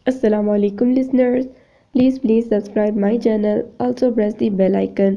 Assalamu alaikum listeners. Please subscribe my channel. Also press the bell icon.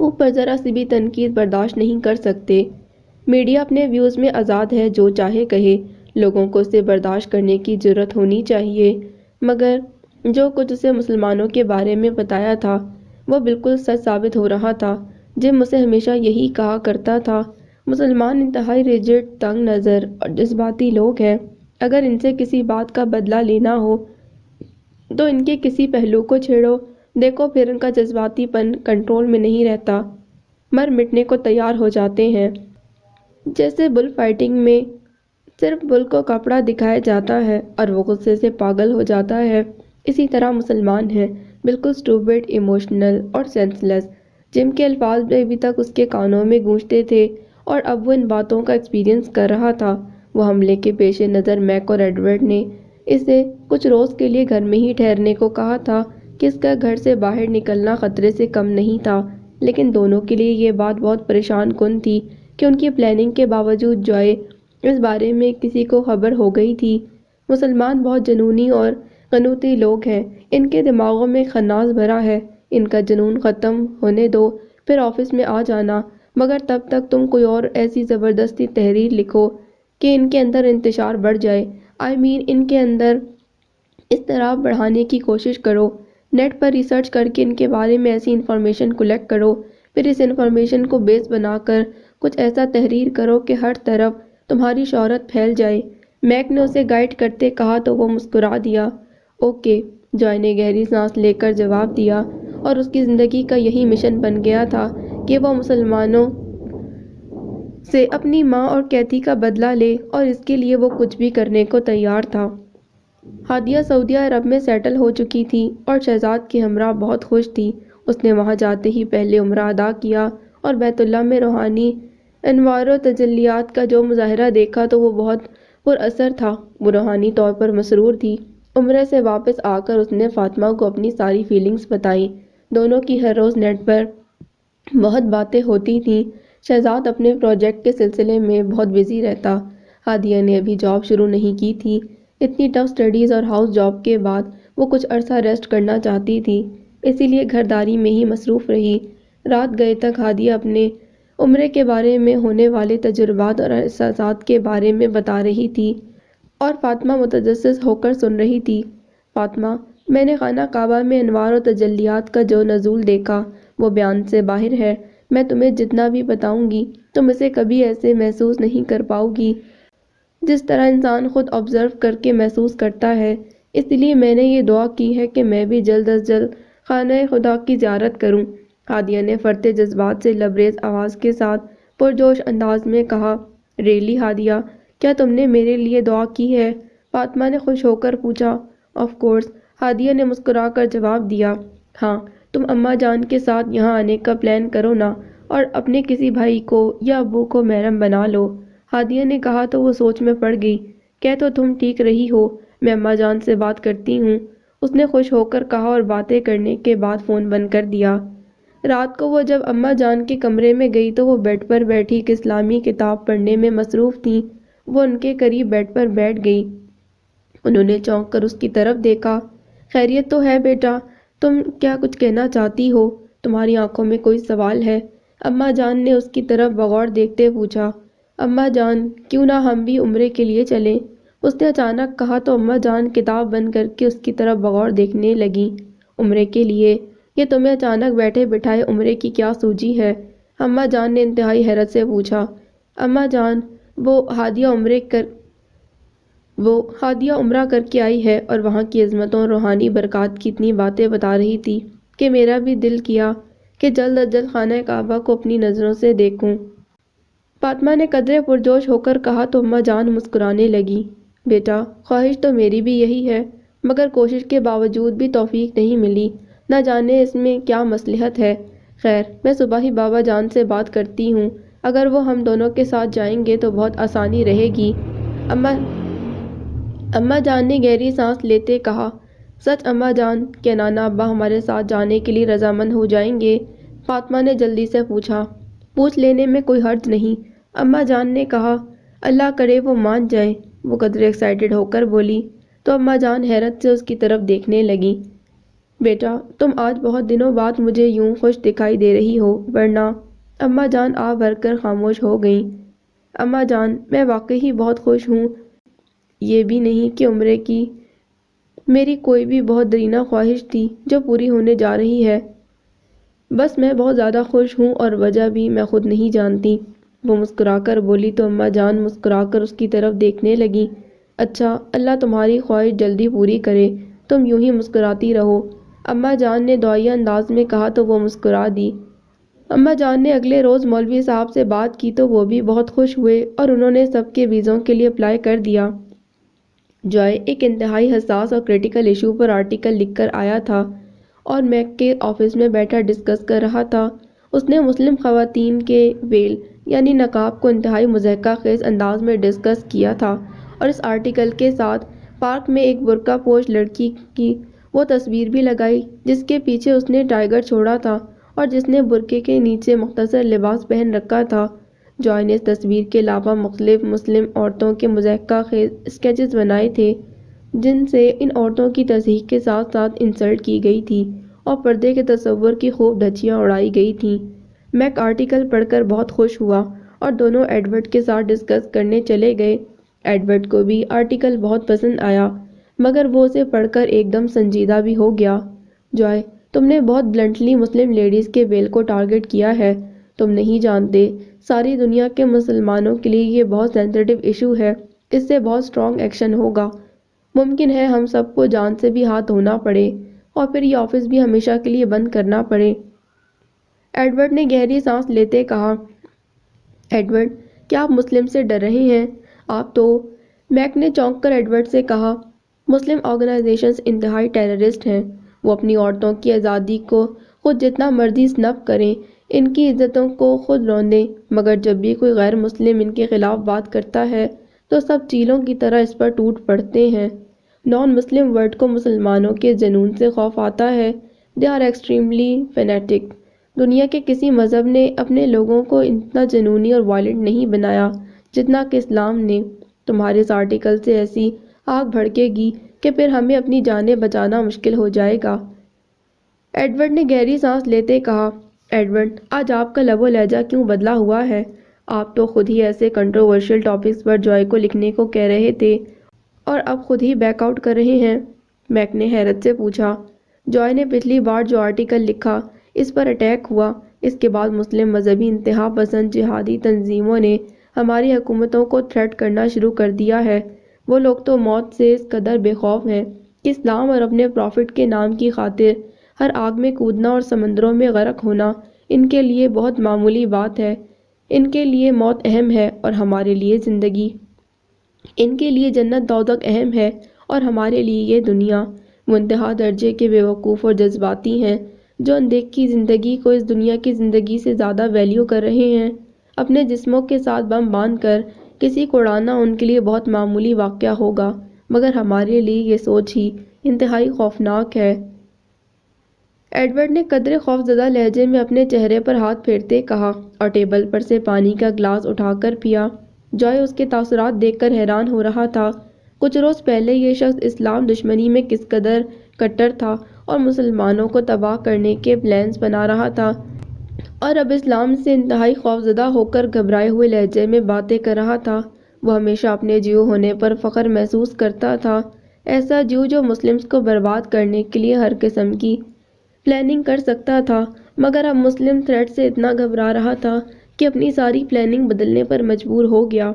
اوپر ذرا سی بھی تنقید برداشت نہیں کر سکتے۔ میڈیا اپنے ویوز میں آزاد ہے، جو چاہے کہے، لوگوں کو اسے برداشت کرنے کی جرات ہونی چاہیے۔ مگر جو کچھ اسے مسلمانوں کے بارے میں بتایا تھا وہ بالکل سچ ثابت ہو رہا تھا۔ جم اسے ہمیشہ یہی کہا کرتا تھا، مسلمان انتہائی ریجڈ، تنگ نظر اور جذباتی لوگ ہیں۔ اگر ان سے کسی بات کا بدلہ لینا ہو تو ان کے کسی پہلو کو چھیڑو، دیکھو پھر ان کا جذباتی پن کنٹرول میں نہیں رہتا، مر مٹنے کو تیار ہو جاتے ہیں۔ جیسے بل فائٹنگ میں صرف بل کو کپڑا دکھایا جاتا ہے اور وہ غصے سے پاگل ہو جاتا ہے، اسی طرح مسلمان ہیں، بالکل سٹوپڈ، ایموشنل اور سینس لیس۔ جم کے الفاظ بھی ابھی تک اس کے کانوں میں گونجتے تھے اور اب وہ ان باتوں کا ایکسپیرینس کر رہا تھا۔ وہ حملے کے پیش نظر میک اور ایڈورڈ نے اسے کچھ روز کے لیے گھر میں ہی ٹھہرنے کو کہا تھا کہ اس کا گھر سے باہر نکلنا خطرے سے کم نہیں تھا، لیکن دونوں کے لیے یہ بات بہت پریشان کن تھی کہ ان کی پلاننگ کے باوجود جوائے اس بارے میں کسی کو خبر ہو گئی تھی۔ مسلمان بہت جنونی اور قنوتی لوگ ہیں، ان کے دماغوں میں خناس بھرا ہے، ان کا جنون ختم ہونے دو پھر آفس میں آ جانا، مگر تب تک تم کوئی اور ایسی زبردستی تحریر لکھو کہ ان کے اندر انتشار بڑھ جائے، ان کے اندر اضطراب بڑھانے کی کوشش کرو، نیٹ پر ریسرچ کر کے ان کے بارے میں ایسی انفارمیشن کلیکٹ کرو، پھر اس انفارمیشن کو بیس بنا کر کچھ ایسا تحریر کرو کہ ہر طرف تمہاری شہرت پھیل جائے۔ میک نے اسے گائیڈ کرتے کہا تو وہ مسکرا دیا۔ اوکے، جوائے نے گہری سانس لے کر جواب دیا، اور اس کی زندگی کا یہی مشن بن گیا تھا کہ وہ مسلمانوں سے اپنی ماں اور کیتھی کا بدلہ لے، اور اس کے لیے وہ کچھ بھی کرنے کو تیار تھا۔ ہادیہ سعودیہ عرب میں سیٹل ہو چکی تھی اور شہزاد کے ہمراہ بہت خوش تھی۔ اس نے وہاں جاتے ہی پہلے عمرہ ادا کیا اور بیت اللہ میں روحانی انوار و تجلیات کا جو مظاہرہ دیکھا تو وہ بہت پر اثر تھا۔ وہ روحانی طور پر مسرور تھی۔ عمرے سے واپس آ کر اس نے فاطمہ کو اپنی ساری فیلنگز بتائیں۔ دونوں کی ہر روز نیٹ پر بہت باتیں ہوتی تھیں۔ شہزاد اپنے پروجیکٹ کے سلسلے میں بہت بزی رہتا۔ ہادیہ نے ابھی جاب شروع نہیں کی تھی۔ اتنی ٹف سٹڈیز اور ہاؤس جاب کے بعد وہ کچھ عرصہ ریسٹ کرنا چاہتی تھی، اسی لیے گھرداری میں ہی مصروف رہی۔ رات گئے تک ہادیہ اپنے عمرے کے بارے میں ہونے والے تجربات اور احساسات کے بارے میں بتا رہی تھی اور فاطمہ متجسس ہو کر سن رہی تھی۔ فاطمہ، میں نے خانہ کعبہ میں انوار و تجلیات کا جو نزول دیکھا وہ بیان سے باہر ہے۔ میں تمہیں جتنا بھی بتاؤں گی تم اسے کبھی ایسے محسوس نہیں کر پاؤ گی جس طرح انسان خود آبزرو کر کے محسوس کرتا ہے۔ اس لیے میں نے یہ دعا کی ہے کہ میں بھی جلد از جلد خانہ خدا کی زیارت کروں۔ ہادیہ نے فرتے جذبات سے لبریز آواز کے ساتھ پرجوش انداز میں کہا۔ ریلی ہادیہ، کیا تم نے میرے لیے دعا کی ہے؟ فاطمہ نے خوش ہو کر پوچھا۔ آف کورس، ہادیہ نے مسکرا کر جواب دیا۔ ہاں، تم اماں جان کے ساتھ یہاں آنے کا پلان کرو نا، اور اپنے کسی بھائی کو یا ابو کو محرم بنا لو۔ ہادیہ نے کہا تو وہ سوچ میں پڑ گئی۔ کہہ تو تم ٹھیک رہی ہو، میں اماں جان سے بات کرتی ہوں، اس نے خوش ہو کر کہا اور باتیں کرنے کے بعد فون بند کر دیا۔ رات کو وہ جب اماں جان کے کمرے میں گئی تو وہ بیڈ پر بیٹھی ایک اسلامی کتاب پڑھنے میں مصروف تھیں۔ وہ ان کے قریب بیڈ پر بیٹھ گئی۔ انہوں نے چونک کر اس کی طرف دیکھا۔ خیریت تو ہے بیٹا؟ تم کیا کچھ کہنا چاہتی ہو؟ تمہاری آنکھوں میں کوئی سوال ہے؟ اماں جان نے اس کی طرف بغور دیکھتے پوچھا۔ اماں جان، کیوں نہ ہم بھی عمرے کے لیے چلیں؟ اس نے اچانک کہا تو اماں جان کتاب بند کر کے اس کی طرف بغور دیکھنے لگیں۔ عمرے کے لیے؟ یہ تمہیں اچانک بیٹھے بٹھائے عمرے کی کیا سوجی ہے؟ اماں جان نے انتہائی حیرت سے پوچھا۔ اماں جان، وہ ہادیہ عمرہ کر کے آئی ہے اور وہاں کی عظمتوں اور روحانی برکات کی اتنی باتیں بتا رہی تھی کہ میرا بھی دل کیا کہ جلد از جلد خانہ کعبہ کو اپنی نظروں سے دیکھوں۔ فاطمہ نے قدرے پرجوش ہو کر کہا تو اماں جان مسکرانے لگی۔ بیٹا، خواہش تو میری بھی یہی ہے، مگر کوشش کے باوجود بھی توفیق نہیں ملی، نہ جانے اس میں کیا مصلحت ہے۔ خیر، میں صبح ہی بابا جان سے بات کرتی ہوں، اگر وہ ہم دونوں کے ساتھ جائیں گے تو بہت آسانی رہے گی۔ اماں جان نے گہری سانس لیتے کہا۔ سچ اماں جان، کیا نانا ابا ہمارے ساتھ جانے کے لیے رضامند ہو جائیں گے؟ فاطمہ نے جلدی سے پوچھا۔ پوچھ لینے میں کوئی حرج نہیں، اماں جان نے کہا۔ اللہ کرے وہ مان جائیں، وہ قدرے ایکسائٹڈ ہو کر بولی، تو اماں جان حیرت سے اس کی طرف دیکھنے لگیں۔ بیٹا تم آج بہت دنوں بعد مجھے یوں خوش دکھائی دے رہی ہو، ورنہ اماں جان آ بھر کر خاموش ہو گئیں۔ اماں جان میں واقعی بہت خوش ہوں، یہ بھی نہیں کہ عمرے کی میری کوئی بھی بہت دیرینہ خواہش تھی جو پوری ہونے جا رہی ہے، بس میں بہت زیادہ خوش ہوں اور وجہ بھی میں خود نہیں جانتی۔ وہ مسکرا کر بولی تو اماں جان مسکرا کر اس کی طرف دیکھنے لگیں۔ اچھا اللہ تمہاری خواہش جلدی پوری کرے، تم یوں ہی مسکراتی رہو، اماں جان نے دعائیہ انداز میں کہا تو وہ مسکرا دی۔ اماں جان نے اگلے روز مولوی صاحب سے بات کی تو وہ بھی بہت خوش ہوئے اور انہوں نے سب کے ویزوں کے لیے اپلائی کر دیا۔ جوائے ایک انتہائی حساس اور کریٹیکل ایشو پر آرٹیکل لکھ کر آیا تھا اور میک کے آفس میں بیٹھا ڈسکس کر رہا تھا۔ اس نے مسلم خواتین کے ویل یعنی نقاب کو انتہائی مضحکہ خیز انداز میں ڈسکس کیا تھا اور اس آرٹیکل کے ساتھ پارک میں ایک برقع پوش لڑکی کی وہ تصویر بھی لگائی جس کے پیچھے اس نے ٹائیگر چھوڑا تھا اور جس نے برقعے کے نیچے مختصر لباس پہن رکھا تھا۔ جوائے نے اس تصویر کے علاوہ مختلف مسلم عورتوں کے مضحکہ خیز اسکیچز بنائے تھے جن سے ان عورتوں کی تصحیح کے ساتھ ساتھ انسلٹ کی گئی تھی اور پردے کے تصور کی خوب دھچیاں اڑائی گئی تھیں۔ میک آرٹیکل پڑھ کر بہت خوش ہوا اور دونوں ایڈورڈ کے ساتھ ڈسکس کرنے چلے گئے۔ ایڈورڈ کو بھی آرٹیکل بہت پسند آیا مگر وہ اسے پڑھ کر ایک دم سنجیدہ بھی ہو گیا۔ جوائے تم نے بہت بلنٹلی مسلم لیڈیز کے ویل کو ٹارگٹ کیا ہے، تم نہیں جانتے ساری دنیا کے مسلمانوں کے لیے یہ بہت سینسیٹیو ایشو ہے، اس سے بہت اسٹرانگ ایکشن ہوگا، ممکن ہے ہم سب کو جان سے بھی ہاتھ دھونا پڑے اور پھر یہ آفس بھی ہمیشہ کے لیے بند کرنا پڑے۔ ایڈورڈ نے گہری سانس لیتے کہا، ایڈورڈ کیا آپ مسلم سے ڈر رہے ہیں؟ آپ تو… میک نے چونک کر ایڈورڈ سے کہا، مسلم آرگنائزیشنز انتہائی ٹیررسٹ ہیں، وہ اپنی عورتوں کی آزادی کو خود جتنا مرضی سنپ کریں، ان کی عزتوں کو خود روندیں، مگر جب بھی کوئی غیر مسلم ان کے خلاف بات کرتا ہے تو سب چیلوں کی طرح اس پر ٹوٹ پڑتے ہیں۔ نان مسلم ورلڈ کو مسلمانوں کے جنون سے خوف آتا ہے، دے آر ایکسٹریملی فینیٹک۔ دنیا کے کسی مذہب نے اپنے لوگوں کو اتنا جنونی اور وائلنٹ نہیں بنایا جتنا کہ اسلام نے۔ تمہارے اس آرٹیکل سے ایسی آگ بھڑکے گی کہ پھر ہمیں اپنی جانیں بچانا مشکل ہو جائے گا۔ ایڈورڈ نے گہری سانس لیتے کہا، ایڈورڈ آج آپ کا لب و لہجہ کیوں بدلا ہوا ہے؟ آپ تو خود ہی ایسے کنٹروورشل ٹاپکس پر جوائے کو لکھنے کو کہہ رہے تھے اور اب خود ہی بیک آؤٹ کر رہے ہیں۔ میک نے حیرت سے پوچھا، جوائے نے پچھلی بار جو آرٹیکل لکھا اس پر اٹیک ہوا، اس کے بعد مسلم مذہبی انتہا پسند جہادی تنظیموں نے ہماری حکومتوں کو تھریٹ کرنا شروع کر دیا ہے۔ وہ لوگ تو موت سے اس قدر بے خوف ہیں کہ اسلام اور اپنے پروفٹ کے نام کی خاطر ہر آگ میں کودنا اور سمندروں میں غرق ہونا ان کے لیے بہت معمولی بات ہے۔ ان کے لیے موت اہم ہے اور ہمارے لیے زندگی، ان کے لیے جنت دوزخ اہم ہے اور ہمارے لیے یہ دنیا۔ وہ انتہا درجے کے بے وقوف اور جذباتی ہیں جو اندیکھی زندگی کو اس دنیا کی زندگی سے زیادہ ویلیو کر رہے ہیں۔ اپنے جسموں کے ساتھ بم باندھ کر کسی کو اڑانا ان کے لیے بہت معمولی واقعہ ہوگا مگر ہمارے لیے یہ سوچ ہی انتہائی خوفناک ہے۔ ایڈورڈ نے قدرے خوفزدہ لہجے میں اپنے چہرے پر ہاتھ پھیرتے کہا اور ٹیبل پر سے پانی کا گلاس اٹھا کر پیا۔ جوائے اس کے تاثرات دیکھ کر حیران ہو رہا تھا۔ کچھ روز پہلے یہ شخص اسلام دشمنی میں کس قدر کٹر تھا اور مسلمانوں کو تباہ کرنے کے پلانز بنا رہا تھا، اور اب اسلام سے انتہائی خوفزدہ ہو کر گھبرائے ہوئے لہجے میں باتیں کر رہا تھا۔ وہ ہمیشہ اپنے جیو ہونے پر فخر محسوس کرتا تھا، ایسا جیو جو مسلمز کو برباد کرنے کے لیے ہر قسم کی پلاننگ کر سکتا تھا، مگر اب مسلم تھریٹ سے اتنا گھبرا رہا تھا کہ اپنی ساری پلاننگ بدلنے پر مجبور ہو گیا۔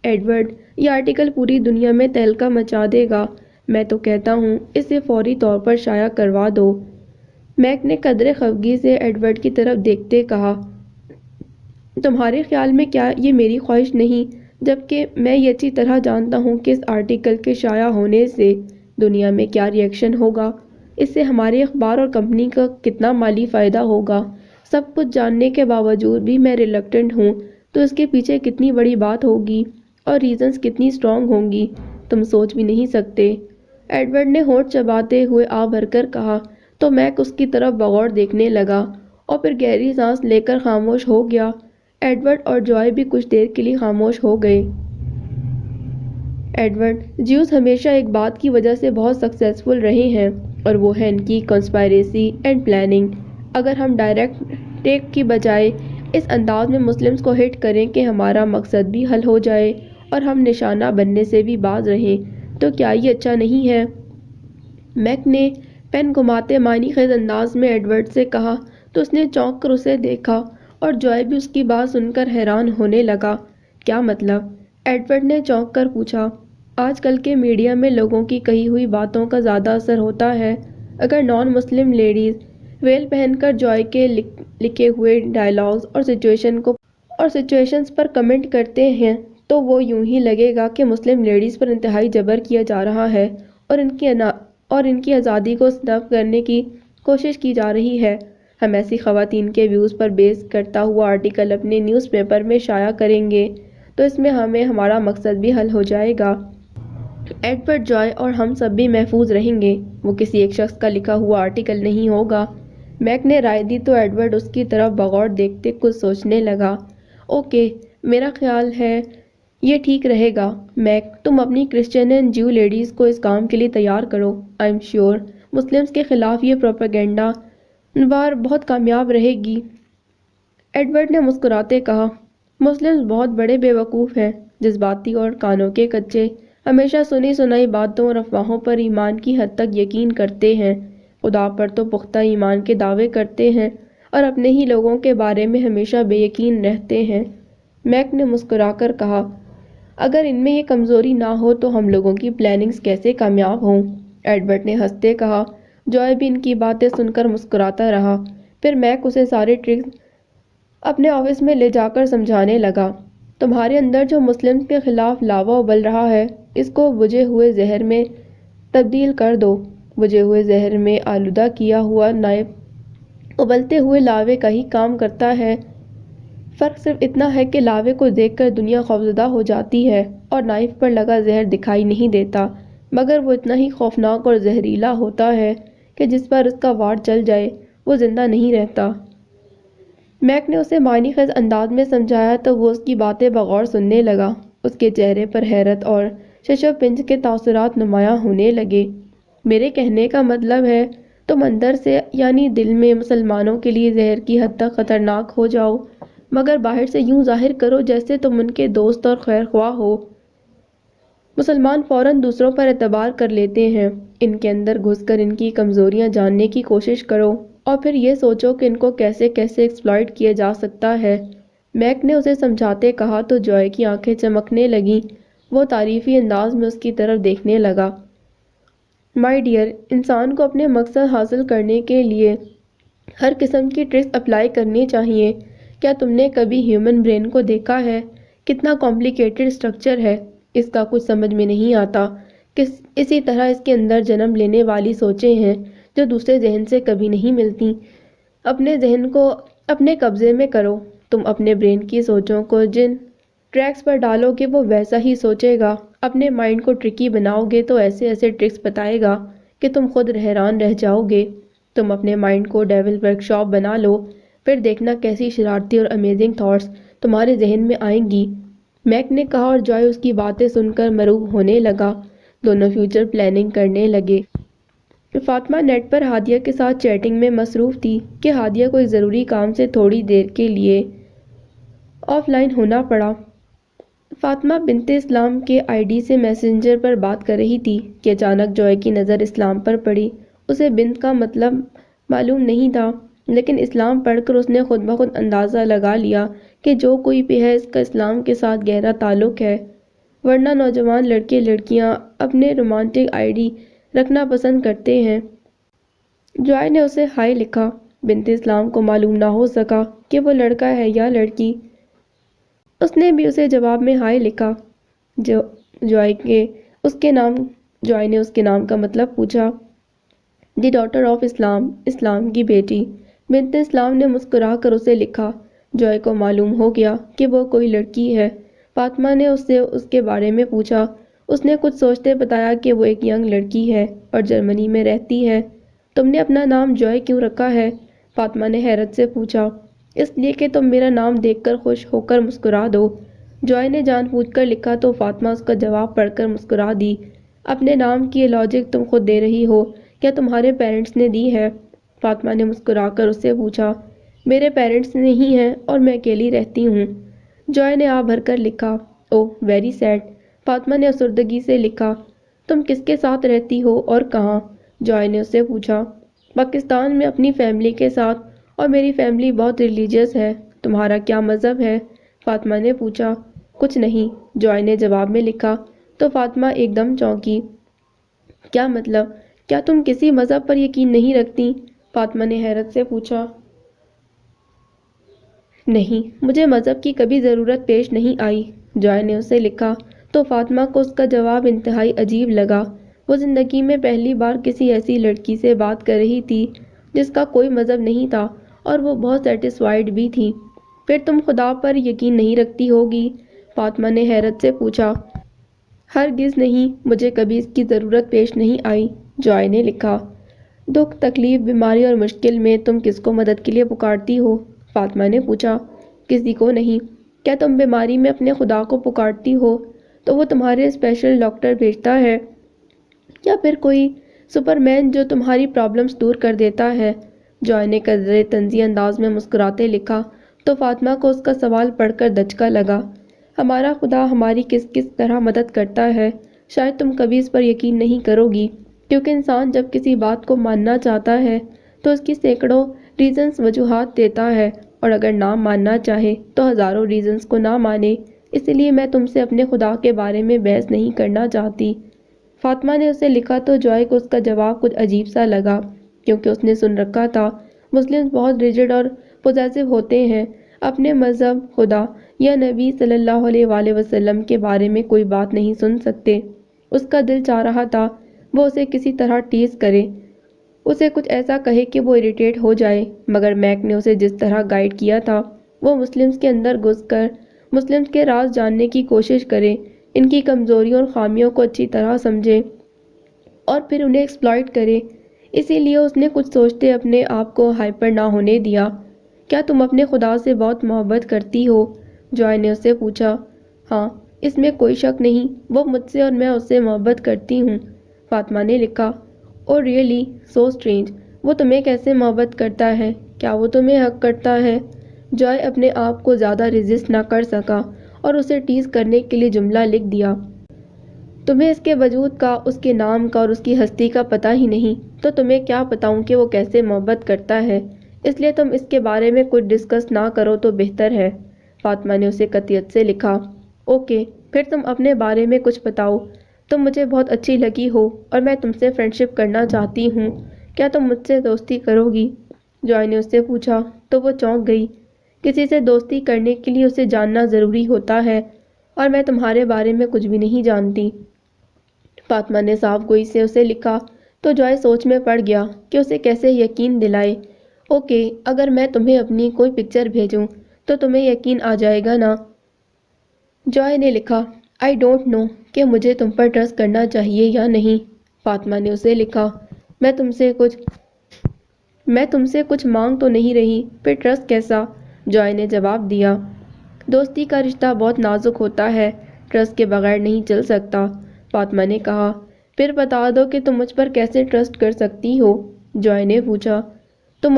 ایڈورڈ یہ آرٹیکل پوری دنیا میں تہلکہ مچا دے گا، میں تو کہتا ہوں اسے فوری طور پر شائع کروا دو۔ میک نے قدرے خفگی سے ایڈورڈ کی طرف دیکھتے کہا، تمہارے خیال میں کیا یہ میری خواہش نہیں، جبکہ میں یہ اچھی طرح جانتا ہوں کہ اس آرٹیکل کے شائع ہونے سے دنیا میں کیا ری ایکشن ہوگا، اس سے ہمارے اخبار اور کمپنی کا کتنا مالی فائدہ ہوگا۔ سب کچھ جاننے کے باوجود بھی میں ریلکٹنٹ ہوں، تو اس کے پیچھے کتنی بڑی بات ہوگی اور ریزنز کتنی اسٹرانگ ہوں گی، تم سوچ بھی نہیں سکتے۔ ایڈورڈ نے ہونٹ چباتے ہوئے آ بھر کر کہا تو میک اس کی طرف بغور دیکھنے لگا اور پھر گہری سانس لے کر خاموش ہو گیا۔ ایڈورڈ اور جوائے بھی کچھ دیر کے لیے خاموش ہو گئے۔ ایڈورڈ جیوز ہمیشہ ایک بات کی وجہ سے بہت سکسیسفل رہے ہیں، اور وہ ہے ان کی کنسپائریسی اینڈ پلاننگ۔ اگر ہم ڈائریکٹ ٹیک کی بجائے اس انداز میں مسلمز کو ہٹ کریں کہ ہمارا مقصد بھی حل ہو جائے اور ہم نشانہ بننے سے بھی باز رہیں تو کیا یہ اچھا نہیں ہے؟ میک نے پین گھماتے معنی خیز انداز میں ایڈورڈ سے کہا تو اس نے چونک کر اسے دیکھا اور جوائے بھی اس کی بات سن کر حیران ہونے لگا۔ کیا مطلب؟ ایڈورڈ نے چونک کر پوچھا۔ آج کل کے میڈیا میں لوگوں کی کہی ہوئی باتوں کا زیادہ اثر ہوتا ہے۔ اگر نان مسلم لیڈیز ویل پہن کر جوائے کے لکھے ہوئے ڈائلاگز اور سچویشنز پر کمنٹ کرتے ہیں تو وہ یوں ہی لگے گا کہ مسلم لیڈیز پر انتہائی جبر کیا جا رہا ہے اور ان کی آزادی کو سنف کرنے کی کوشش کی جا رہی ہے۔ ہم ایسی خواتین کے ویوز پر بیس کرتا ہوا آرٹیکل اپنے نیوز پیپر میں شائع کریں گے تو اس میں ہمارا مقصد بھی حل ہو جائے گا۔ ایڈورڈ، جوائے اور ہم سب بھی محفوظ رہیں گے۔ وہ کسی ایک شخص کا لکھا ہوا آرٹیکل نہیں ہوگا۔ میک نے رائے دی تو ایڈورڈ اس کی طرف بغور دیکھتے کچھ سوچنے لگا۔ اوکے، میرا خیال ہے یہ ٹھیک رہے گا۔ میک، تم اپنی کرسچین اینڈ جیو لیڈیز کو اس کام کے لیے تیار کرو۔ آئی ایم شیور مسلمز کے خلاف یہ پروپیگنڈا وار بہت کامیاب رہے گی۔ ایڈورڈ نے مسکراتے کہا، مسلمز بہت بڑے بے وقوف ہیں، جذباتی اور کانوں کے کچے، ہمیشہ سنی سنائی باتوں اور افواہوں پر ایمان کی حد تک یقین کرتے ہیں، خدا پر تو پختہ ایمان کے دعوے کرتے ہیں اور اپنے ہی لوگوں کے بارے میں ہمیشہ بے یقین رہتے ہیں۔ میک نے مسکرا کر کہا، اگر ان میں یہ کمزوری نہ ہو تو ہم لوگوں کی پلاننگز کیسے کامیاب ہوں؟ ایڈورڈ نے ہنستے کہا۔ جوائے بھی ان کی باتیں سن کر مسکراتا رہا۔ پھر میک اسے سارے ٹرکس اپنے آفس میں لے جا کر سمجھانے لگا۔ تمہارے اندر جو مسلمز کے خلاف لاوا ابل رہا ہے اس کو بجھے ہوئے زہر میں تبدیل کر دو۔ بجھے ہوئے زہر میں آلودہ کیا ہوا نائف ابلتے ہوئے لاوے کا ہی کام کرتا ہے۔ فرق صرف اتنا ہے کہ لاوے کو دیکھ کر دنیا خوفزدہ ہو جاتی ہے اور نائف پر لگا زہر دکھائی نہیں دیتا، مگر وہ اتنا ہی خوفناک اور زہریلا ہوتا ہے کہ جس پر اس کا وار چل جائے وہ زندہ نہیں رہتا۔ میک نے اسے معنی خیز انداز میں سمجھایا تو وہ اس کی باتیں بغور سننے لگا۔ اس کے چہرے پر حیرت اور شش و پنج کے تاثرات نمایاں ہونے لگے۔ میرے کہنے کا مطلب ہے تم اندر سے یعنی دل میں مسلمانوں کے لیے زہر کی حد تک خطرناک ہو جاؤ، مگر باہر سے یوں ظاہر کرو جیسے تم ان کے دوست اور خیر خواہ ہو۔ مسلمان فوراً دوسروں پر اعتبار کر لیتے ہیں۔ ان کے اندر گھس کر ان کی کمزوریاں جاننے کی کوشش کرو اور پھر یہ سوچو کہ ان کو کیسے ایکسپلائٹ کیا جا سکتا ہے۔ میک نے اسے سمجھاتے کہا تو جوائے کی آنکھیں چمکنے لگیں۔ وہ تعریفی انداز میں اس کی طرف دیکھنے لگا۔ مائی ڈیئر، انسان کو اپنے مقصد حاصل کرنے کے لیے ہر قسم کی ٹرکس اپلائی کرنی چاہیے۔ کیا تم نے کبھی ہیومن برین کو دیکھا ہے؟ کتنا کمپلیکیٹڈ اسٹرکچر ہے، اس کا کچھ سمجھ میں نہیں آتا۔ اسی طرح اس کے اندر جنم لینے والی سوچیں ہیں جو دوسرے ذہن سے کبھی نہیں ملتی۔ اپنے ذہن کو اپنے قبضے میں کرو۔ تم اپنے برین کی سوچوں کو جن ٹریکس پر ڈالو گے وہ ویسا ہی سوچے گا۔ اپنے مائنڈ کو ٹرکی بناؤ گے تو ایسے ٹرکس بتائے گا کہ تم خود حیران رہ جاؤ گے۔ تم اپنے مائنڈ کو ڈیول ورک شاپ بنا لو، پھر دیکھنا کیسی شرارتی اور امیزنگ تھاٹس تمہارے ذہن میں آئیں گی۔ میک نے کہا اور جوائے اس کی باتیں سن کر مرعوب ہونے لگا۔ دونوں فیوچر پلاننگ کرنے لگے۔ فاطمہ نیٹ پر ہادیہ کے ساتھ چیٹنگ میں مصروف تھی کہ ہادیہ کو ایک ضروری کام سے تھوڑی دیر کے لیے آف لائن ہونا پڑا۔ فاطمہ بنت اسلام کے آئی ڈی سے میسنجر پر بات کر رہی تھی کہ اچانک جوائے کی نظر اسلام پر پڑی۔ اسے بنت کا مطلب معلوم نہیں تھا، لیکن اسلام پڑھ کر اس نے خود بخود اندازہ لگا لیا کہ جو کوئی بھی ہے اس کا اسلام کے ساتھ گہرا تعلق ہے، ورنہ نوجوان لڑکے لڑکیاں اپنے رومانٹک آئی ڈی رکھنا پسند کرتے ہیں۔ جوائے نے اسے ہائے لکھا۔ بنت اسلام کو معلوم نہ ہو سکا کہ وہ لڑکا ہے یا لڑکی۔ اس نے بھی اسے جواب میں ہائے لکھا۔ جوائے نے اس کے نام کا مطلب پوچھا۔ دی ڈاٹر آف اسلام، اسلام کی بیٹی۔ بنت اسلام نے مسکرا کر اسے لکھا۔ جوائے کو معلوم ہو گیا کہ وہ کوئی لڑکی ہے۔ فاطمہ نے اس سے اس کے بارے میں پوچھا۔ اس نے کچھ سوچتے بتایا کہ وہ ایک ینگ لڑکی ہے اور جرمنی میں رہتی ہے۔ تم نے اپنا نام جوائے کیوں رکھا ہے؟ فاطمہ نے حیرت سے پوچھا۔ اس لیے کہ تم میرا نام دیکھ کر خوش ہو کر مسکرا دو۔ جوائے نے جان بوجھ کر لکھا تو فاطمہ اس کا جواب پڑھ کر مسکرا دی۔ اپنے نام کی یہ لاجک تم خود دے رہی ہو کیا تمہارے پیرنٹس نے دی ہے؟ فاطمہ نے مسکرا کر اس سے پوچھا۔ میرے پیرنٹس نہیں ہیں اور میں اکیلی رہتی ہوں، جوائے نے آہ بھر کر لکھا۔ اوہ ویری سیڈ، فاطمہ نے افسردگی سے لکھا۔ تم کس کے ساتھ رہتی ہو اور کہاں؟ جوائے نے اس سے پوچھا۔ پاکستان میں اپنی فیملی کے ساتھ، اور میری فیملی بہت ریلیجیس ہے۔ تمہارا کیا مذہب ہے؟ فاطمہ نے پوچھا۔ کچھ نہیں، جوائے نے جواب میں لکھا۔ تو فاطمہ ایک دم چونکی۔ کیا مطلب؟ کیا تم کسی مذہب پر یقین نہیں رکھتی؟ فاطمہ نے حیرت سے پوچھا۔ نہیں، مجھے مذہب کی کبھی ضرورت پیش نہیں آئی، جوائے نے اسے لکھا۔ تو فاطمہ کو اس کا جواب انتہائی عجیب لگا۔ وہ زندگی میں پہلی بار کسی ایسی لڑکی سے بات کر رہی تھی جس کا کوئی مذہب نہیں تھا، اور وہ بہت سیٹسفائیڈ بھی تھی۔ پھر تم خدا پر یقین نہیں رکھتی ہوگی؟ فاطمہ نے حیرت سے پوچھا۔ ہرگز نہیں، مجھے کبھی اس کی ضرورت پیش نہیں آئی، جوائے نے لکھا۔ دکھ، تکلیف، بیماری اور مشکل میں تم کس کو مدد کے لیے پکارتی ہو؟ فاطمہ نے پوچھا۔ کسی کو نہیں۔ کیا تم بیماری میں اپنے خدا کو پکارتی ہو تو وہ تمہارے اسپیشل ڈاکٹر بھیجتا ہے، یا پھر کوئی سپر مین جو تمہاری پرابلمز دور کر دیتا ہے؟ جوائے نے قدرے طنزی انداز میں مسکراتے لکھا۔ تو فاطمہ کو اس کا سوال پڑھ کر دھچکا لگا۔ ہمارا خدا ہماری کس کس طرح مدد کرتا ہے، شاید تم کبھی اس پر یقین نہیں کرو گی، کیونکہ انسان جب کسی بات کو ماننا چاہتا ہے تو اس کی سینکڑوں ریزنز وجوہات دیتا ہے، اور اگر نہ ماننا چاہے تو ہزاروں ریزنز کو نہ مانے۔ اس لیے میں تم سے اپنے خدا کے بارے میں بحث نہیں کرنا چاہتی۔ فاطمہ نے اسے لکھا تو جوائے کو اس کا جواب کچھ عجیب سا لگا، کیونکہ اس نے سن رکھا تھا مسلم بہت ریجڈ اور پوزیسو ہوتے ہیں، اپنے مذہب، خدا یا نبی صلی اللہ علیہ وآلہ وسلم کے بارے میں کوئی بات نہیں سن سکتے۔ اس کا دل چاہ رہا تھا وہ اسے کسی طرح ٹیز کرے، اسے کچھ ایسا کہے کہ وہ اریٹیٹ ہو جائے، مگر میک نے اسے جس طرح گائیڈ کیا تھا، وہ مسلمز کے اندر گھس کر مسلمز کے راز جاننے کی کوشش کرے، ان کی کمزوریوں اور خامیوں کو اچھی طرح سمجھے اور پھر انہیں ایکسپلائٹ کرے۔ اسی لیے اس نے کچھ سوچتے اپنے آپ کو ہائپر نہ ہونے دیا۔ کیا تم اپنے خدا سے بہت محبت کرتی ہو؟ جوائے نے اس سے پوچھا۔ ہاں، اس میں کوئی شک نہیں، وہ مجھ سے اور میں اس سے محبت کرتی ہوں، فاطمہ نے لکھا۔ او ریئلی، سو اسٹرینج، وہ تمہیں کیسے محبت کرتا ہے؟ کیا وہ تمہیں حق کرتا ہے؟ جوائے اپنے آپ کو زیادہ ریزسٹ نہ کر سکا اور اسے ٹیز کرنے کے لیے جملہ لکھ دیا۔ تمہیں اس کے وجود کا، اس کے نام کا اور اس کی ہستی کا پتہ ہی نہیں، تو تمہیں کیا بتاؤں کہ وہ کیسے محبت کرتا ہے؟ اس لیے تم اس کے بارے میں کچھ ڈسکس نہ کرو تو بہتر ہے، فاطمہ نے اسے قطعیت سے لکھا۔ اوکے، پھر تم اپنے بارے میں کچھ بتاؤ۔ تم مجھے بہت اچھی لگی ہو اور میں تم سے فرینڈشپ کرنا چاہتی ہوں، کیا تم مجھ سے دوستی کرو گی؟ جوائے نے اس سے پوچھا تو وہ چونک گئی۔ کسی سے دوستی کرنے کے لیے اسے جاننا ضروری ہوتا ہے، اور میں تمہارے بارے میں کچھ بھی نہیں جانتی، فاطمہ نے صاف گوئی سے اسے لکھا۔ تو جوائے سوچ میں پڑ گیا کہ اسے کیسے یقین دلائے۔ اوکے، اگر میں تمہیں اپنی کوئی پکچر بھیجوں تو تمہیں یقین آ جائے گا نا؟ جوائے نے لکھا۔ آئی ڈونٹ نو کہ مجھے تم پر ٹرسٹ کرنا چاہیے یا نہیں، فاطمہ نے اسے لکھا۔ میں تم سے کچھ مانگ تو نہیں رہی، پھر ٹرسٹ کیسا؟ جوائے نے جواب دیا۔ دوستی کا رشتہ بہت نازک ہوتا ہے، ٹرسٹ کے بغیر نہیں چل سکتا، فاطمہ نے کہا۔ پھر بتا دو کہ تم مجھ پر کیسے ٹرسٹ کر سکتی ہو، جوائے نے پوچھا۔ تم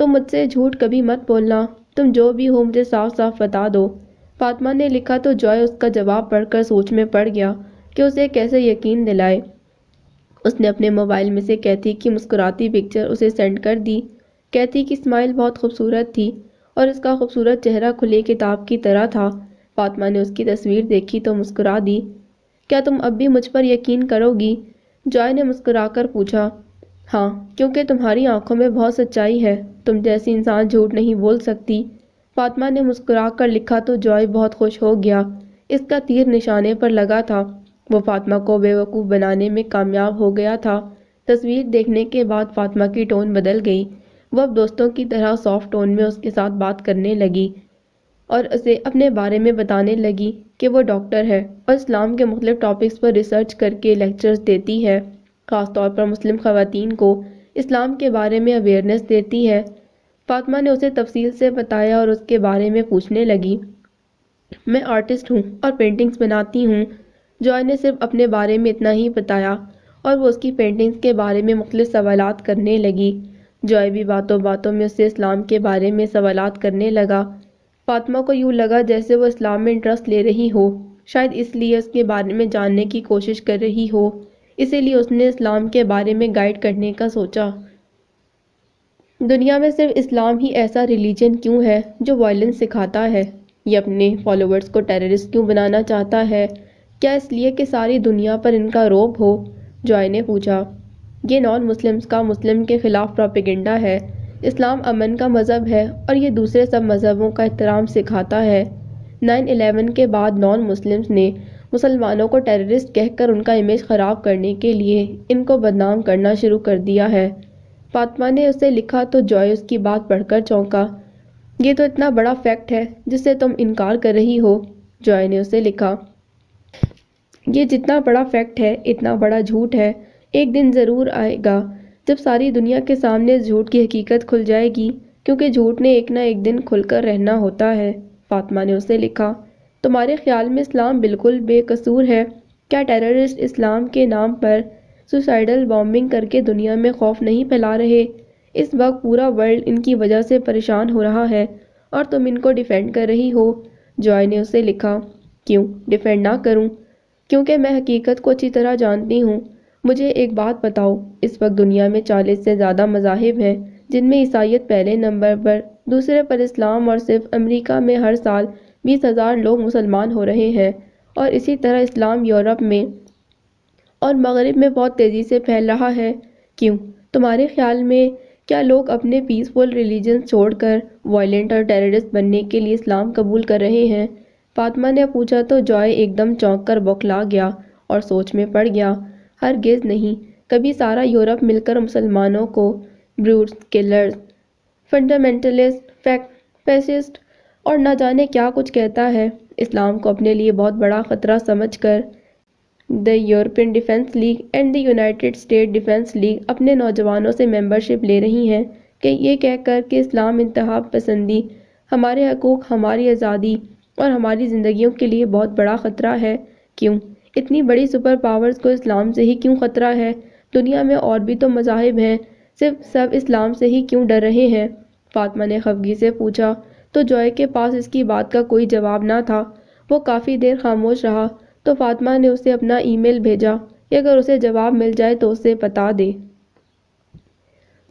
مجھ سے جھوٹ کبھی مت بولنا، تم جو بھی ہو مجھے صاف صاف بتا دو، فاطمہ نے لکھا۔ تو جوائے اس کا جواب پڑھ کر سوچ میں پڑ گیا کہ اسے کیسے یقین دلائے۔ اس نے اپنے موبائل میں سے کیتھی کی مسکراتی پکچر اسے سینڈ کر دی۔ کیتھی کی اسمائل بہت خوبصورت تھی اور اس کا خوبصورت چہرہ کھلی کتاب کی طرح تھا۔ فاطمہ نے اس کی تصویر دیکھی تو مسکرا دی۔ کیا تم اب بھی مجھ پر یقین کرو گی؟ جوائے نے مسکرا کر پوچھا۔ ہاں، کیونکہ تمہاری آنکھوں میں بہت سچائی ہے، تم جیسی انسان جھوٹ نہیں بول سکتی، فاطمہ نے مسکرا کر لکھا۔ تو جوائے بہت خوش ہو گیا، اس کا تیر نشانے پر لگا تھا، وہ فاطمہ کو بے وقوف بنانے میں کامیاب ہو گیا تھا۔ تصویر دیکھنے کے بعد فاطمہ کی ٹون بدل گئی، وہ اب دوستوں کی طرح سافٹ ٹون میں اس کے ساتھ بات کرنے لگی اور اسے اپنے بارے میں بتانے لگی کہ وہ ڈاکٹر ہے اور اسلام کے مختلف ٹاپکس پر ریسرچ کر کے لیکچرز دیتی ہے، خاص طور پر مسلم خواتین کو اسلام کے بارے میں اویئرنیس دیتی ہے۔ فاطمہ نے اسے تفصیل سے بتایا اور اس کے بارے میں پوچھنے لگی۔ میں آرٹسٹ ہوں اور پینٹنگز بناتی ہوں، جوائے نے صرف اپنے بارے میں اتنا ہی بتایا اور وہ اس کی پینٹنگز کے بارے میں مختلف سوالات کرنے لگی۔ جوائے بھی باتوں باتوں میں اس سے اسلام کے بارے میں سوالات کرنے لگا۔ فاطمہ کو یوں لگا جیسے وہ اسلام میں انٹرسٹ لے رہی ہو، شاید اس لیے اس کے بارے میں جاننے کی کوشش کر رہی ہو، اسی لیے اس نے اسلام کے بارے میں گائیڈ کرنے کا سوچا۔ دنیا میں صرف اسلام ہی ایسا ریلیجن کیوں ہے جو وائلنس سکھاتا ہے؟ یہ اپنے فالوورز کو ٹیررسٹ کیوں بنانا چاہتا ہے؟ کیا اس لیے کہ ساری دنیا پر ان کا رعب ہو؟ جوائے نے پوچھا۔ یہ نان مسلمز کا مسلم کے خلاف پروپیگنڈا ہے۔ اسلام امن کا مذہب ہے اور یہ دوسرے سب مذہبوں کا احترام سکھاتا ہے۔ 9/11 کے بعد نان مسلمز نے مسلمانوں کو ٹیررسٹ کہہ کر ان کا امیج خراب کرنے کے لیے ان کو بدنام کرنا شروع کر دیا ہے۔ فاطمہ نے اسے لکھا تو جوائے اس کی بات پڑھ کر چونکا۔ یہ تو اتنا بڑا فیکٹ ہے جس سے تم انکار کر رہی ہو، جوائے نے اسے لکھا۔ یہ جتنا بڑا فیکٹ ہے اتنا بڑا جھوٹ ہے۔ ایک دن ضرور آئے گا جب ساری دنیا کے سامنے اس جھوٹ کی حقیقت کھل جائے گی، کیونکہ جھوٹ نے ایک نہ ایک دن کھل کر رہنا ہوتا ہے۔ فاطمہ نے اسے لکھا۔ تمہارے خیال میں اسلام بالکل بے قصور ہے؟ کیا ٹیررسٹ اسلام کے نام پر سوسائیڈل بامبنگ کر کے دنیا میں خوف نہیں پھیلا رہے؟ اس وقت پورا ورلڈ ان کی وجہ سے پریشان ہو رہا ہے اور تم ان کو ڈیفینڈ کر رہی ہو، جوائے نے اسے لکھا۔ کیوں ڈیفینڈ نہ کروں؟ کیونکہ میں حقیقت کو اچھی طرح جانتی ہوں۔ مجھے ایک بات بتاؤ، اس وقت دنیا میں 40 سے زیادہ مذاہب ہیں، جن میں عیسائیت پہلے نمبر پر، دوسرے پر اسلام، اور صرف امریکہ میں ہر سال 20,000 لوگ مسلمان ہو رہے ہیں، اور اسی طرح اسلام یورپ میں اور مغرب میں بہت تیزی سے پھیل رہا ہے۔ کیوں تمہارے خیال میں کیا لوگ اپنے پیسفل ریلیجن چھوڑ کر وائلنٹ اور ٹیررسٹ بننے کے لیے اسلام قبول کر رہے ہیں؟ فاطمہ نے پوچھا تو جوائے ایک دم چونک کر بوکھلا گیا اور سوچ میں پڑ گیا۔ ہرگز نہیں، کبھی سارا یورپ مل کر مسلمانوں کو بروٹس، کلرز، فنڈامنٹلسٹ، فیسسٹ اور نہ جانے کیا کچھ کہتا ہے۔ اسلام کو اپنے لیے بہت بڑا خطرہ سمجھ کر the European defence league and the united state defence league اپنے نوجوانوں سے ممبرشپ لے رہی ہیں کہ یہ کہہ کر کہ اسلام انتہا پسندی ہمارے حقوق، ہماری آزادی اور ہماری زندگیوں کے لیے بہت بڑا خطرہ ہے۔ کیوں اتنی بڑی سپر پاورز کو اسلام سے ہی کیوں خطرہ ہے؟ دنیا میں اور بھی تو مذاہب ہیں، صرف سب اسلام سے ہی کیوں ڈر رہے ہیں؟ فاطمہ نے خفگی سے پوچھا تو جوائے کے پاس اس کی بات کا کوئی جواب نہ تھا۔ وہ کافی دیر خاموش رہا تو فاطمہ نے اسے اپنا ای میل بھیجا کہ اگر اسے جواب مل جائے تو اسے بتا دے۔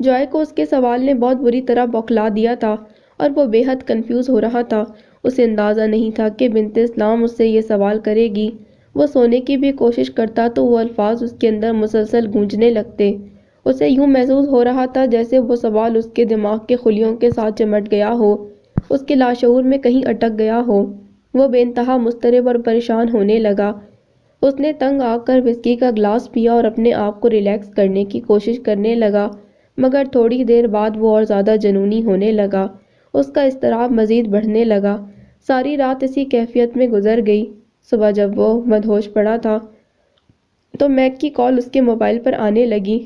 جوائے کو اس کے سوال نے بہت بری طرح بوکھلا دیا تھا اور وہ بے حد کنفیوز ہو رہا تھا۔ اسے اندازہ نہیں تھا کہ بنت اسلام اس سے یہ سوال کرے گی۔ وہ سونے کی بھی کوشش کرتا تو وہ الفاظ اس کے اندر مسلسل گونجنے لگتے۔ اسے یوں محسوس ہو رہا تھا جیسے وہ سوال اس کے دماغ کے خلیوں کے ساتھ چمٹ گیا ہو، اس کے لاشعور میں کہیں اٹک گیا ہو۔ وہ بے انتہا مضطرب اور پریشان ہونے لگا۔ اس نے تنگ آ کر وسکی کا گلاس پیا اور اپنے آپ کو ریلیکس کرنے کی کوشش کرنے لگا، مگر تھوڑی دیر بعد وہ اور زیادہ جنونی ہونے لگا۔ اس کا اضطراب مزید بڑھنے لگا۔ ساری رات اسی کیفیت میں گزر گئی۔ صبح جب وہ مدہوش پڑا تھا تو میک کی کال اس کے موبائل پر آنے لگی۔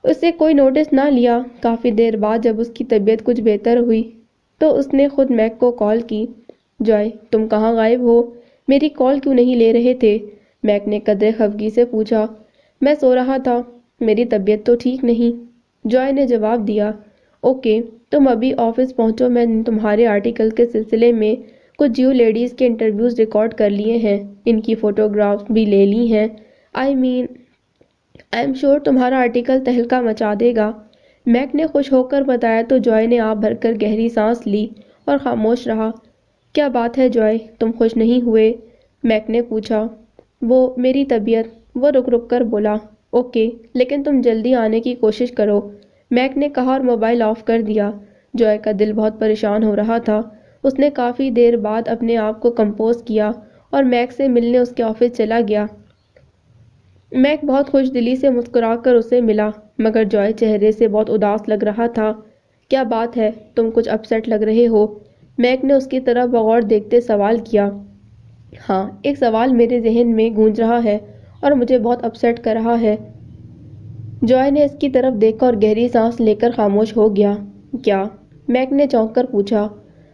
اسے کوئی نوٹس نہ لیا۔ کافی دیر بعد جب اس کی طبیعت کچھ بہتر ہوئی تو اس نے خود میک کو کال کی۔ جوائے تم کہاں غائب ہو؟ میری کال کیوں نہیں لے رہے تھے؟ میک نے قدرے خفگی سے پوچھا۔ میں سو رہا تھا، میری طبیعت تو ٹھیک نہیں، جوائے نے جواب دیا۔ اوکے، تم ابھی آفس پہنچو، میں نے تمہارے آرٹیکل کے سلسلے میں کچھ جیو لیڈیز کے انٹرویوز ریکارڈ کر لیے ہیں، ان کی فوٹوگرافز بھی لے لی ہیں۔ آئی ایم شور تمہارا آرٹیکل تہلکہ مچا دے گا، میک نے خوش ہو کر بتایا تو جوائے نے آپ بھر کر گہری سانس لی اور خاموش رہا۔ کیا بات ہے جوائے، تم خوش نہیں ہوئے؟ میک نے پوچھا۔ وہ میری طبیعت، وہ رک رک کر بولا۔ اوکے، لیکن تم جلدی آنے کی کوشش کرو، میک نے کہا اور موبائل آف کر دیا۔ جوائے کا دل بہت پریشان ہو رہا تھا۔ اس نے کافی دیر بعد اپنے آپ کو کمپوز کیا اور میک سے ملنے اس کے آفس چلا گیا۔ میک بہت خوش دلی سے مسکرا کر اسے ملا، مگر جوائے چہرے سے بہت اداس لگ رہا تھا۔ کیا بات ہے، تم کچھ اپسیٹ لگ رہے ہو؟ میک نے اس کی طرف بغور دیکھتے سوال کیا۔ ہاں، ایک سوال میرے ذہن میں گونج رہا ہے اور مجھے بہت اپسیٹ کر رہا ہے۔ جوائے نے اس کی طرف دیکھا اور گہری سانس لے کر خاموش ہو گیا۔ کیا؟ میک نے چونک کر پوچھا۔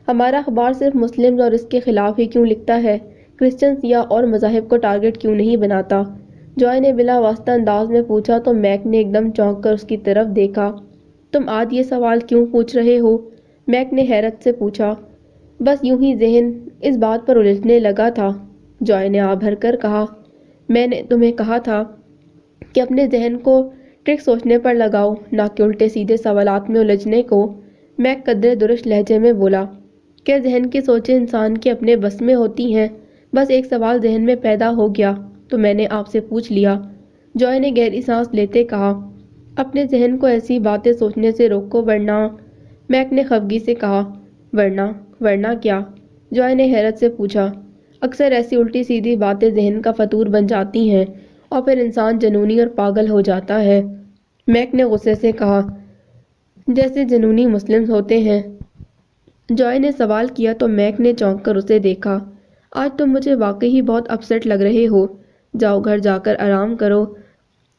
ہمارا اخبار صرف مسلمز اور اس کے خلاف ہی کیوں لکھتا ہے، کرسچنز یا اور مذاہب کو ٹارگٹ کیوں نہیں بناتا؟ جوائے نے بلا واسطہ انداز میں پوچھا تو میک نے ایک دم چونک کر اس کی طرف دیکھا۔ تم آج یہ سوال کیوں پوچھ رہے ہو؟ میک نے حیرت سے پوچھا۔ بس یوں ہی ذہن اس بات پر الجھنے لگا تھا، جوائے نے آ بھر کر کہا۔ میں نے تمہیں کہا تھا کہ اپنے ذہن کو ٹرک سوچنے پر لگاؤ، نہ کہ الٹے سیدھے سوالات میں الجھنے کو۔ میک قدرے درشت لہجے میں بولا۔ کیا ذہن کی سوچیں انسان کے اپنے بس میں ہوتی ہیں؟ بس ایک سوال ذہن میں پیدا ہو گیا تو میں نے آپ سے پوچھ لیا، جوائے نے گہری سانس لیتے کہا۔ اپنے ذہن کو ایسی باتیں سوچنے سے روکو ورنہ… میک نے خفگی سے کہا۔ ورنہ کیا؟ جوائے نے حیرت سے پوچھا۔ اکثر ایسی الٹی سیدھی باتیں ذہن کا فطور بن جاتی ہیں اور پھر انسان جنونی اور پاگل ہو جاتا ہے، میک نے غصے سے کہا۔ جیسے جنونی مسلمز ہوتے ہیں؟ جوائے نے سوال کیا تو میک نے چونک کر اسے دیکھا۔ آج تم مجھے واقعی بہت اپسیٹ لگ رہے ہو، جاؤ گھر جا کر آرام کرو،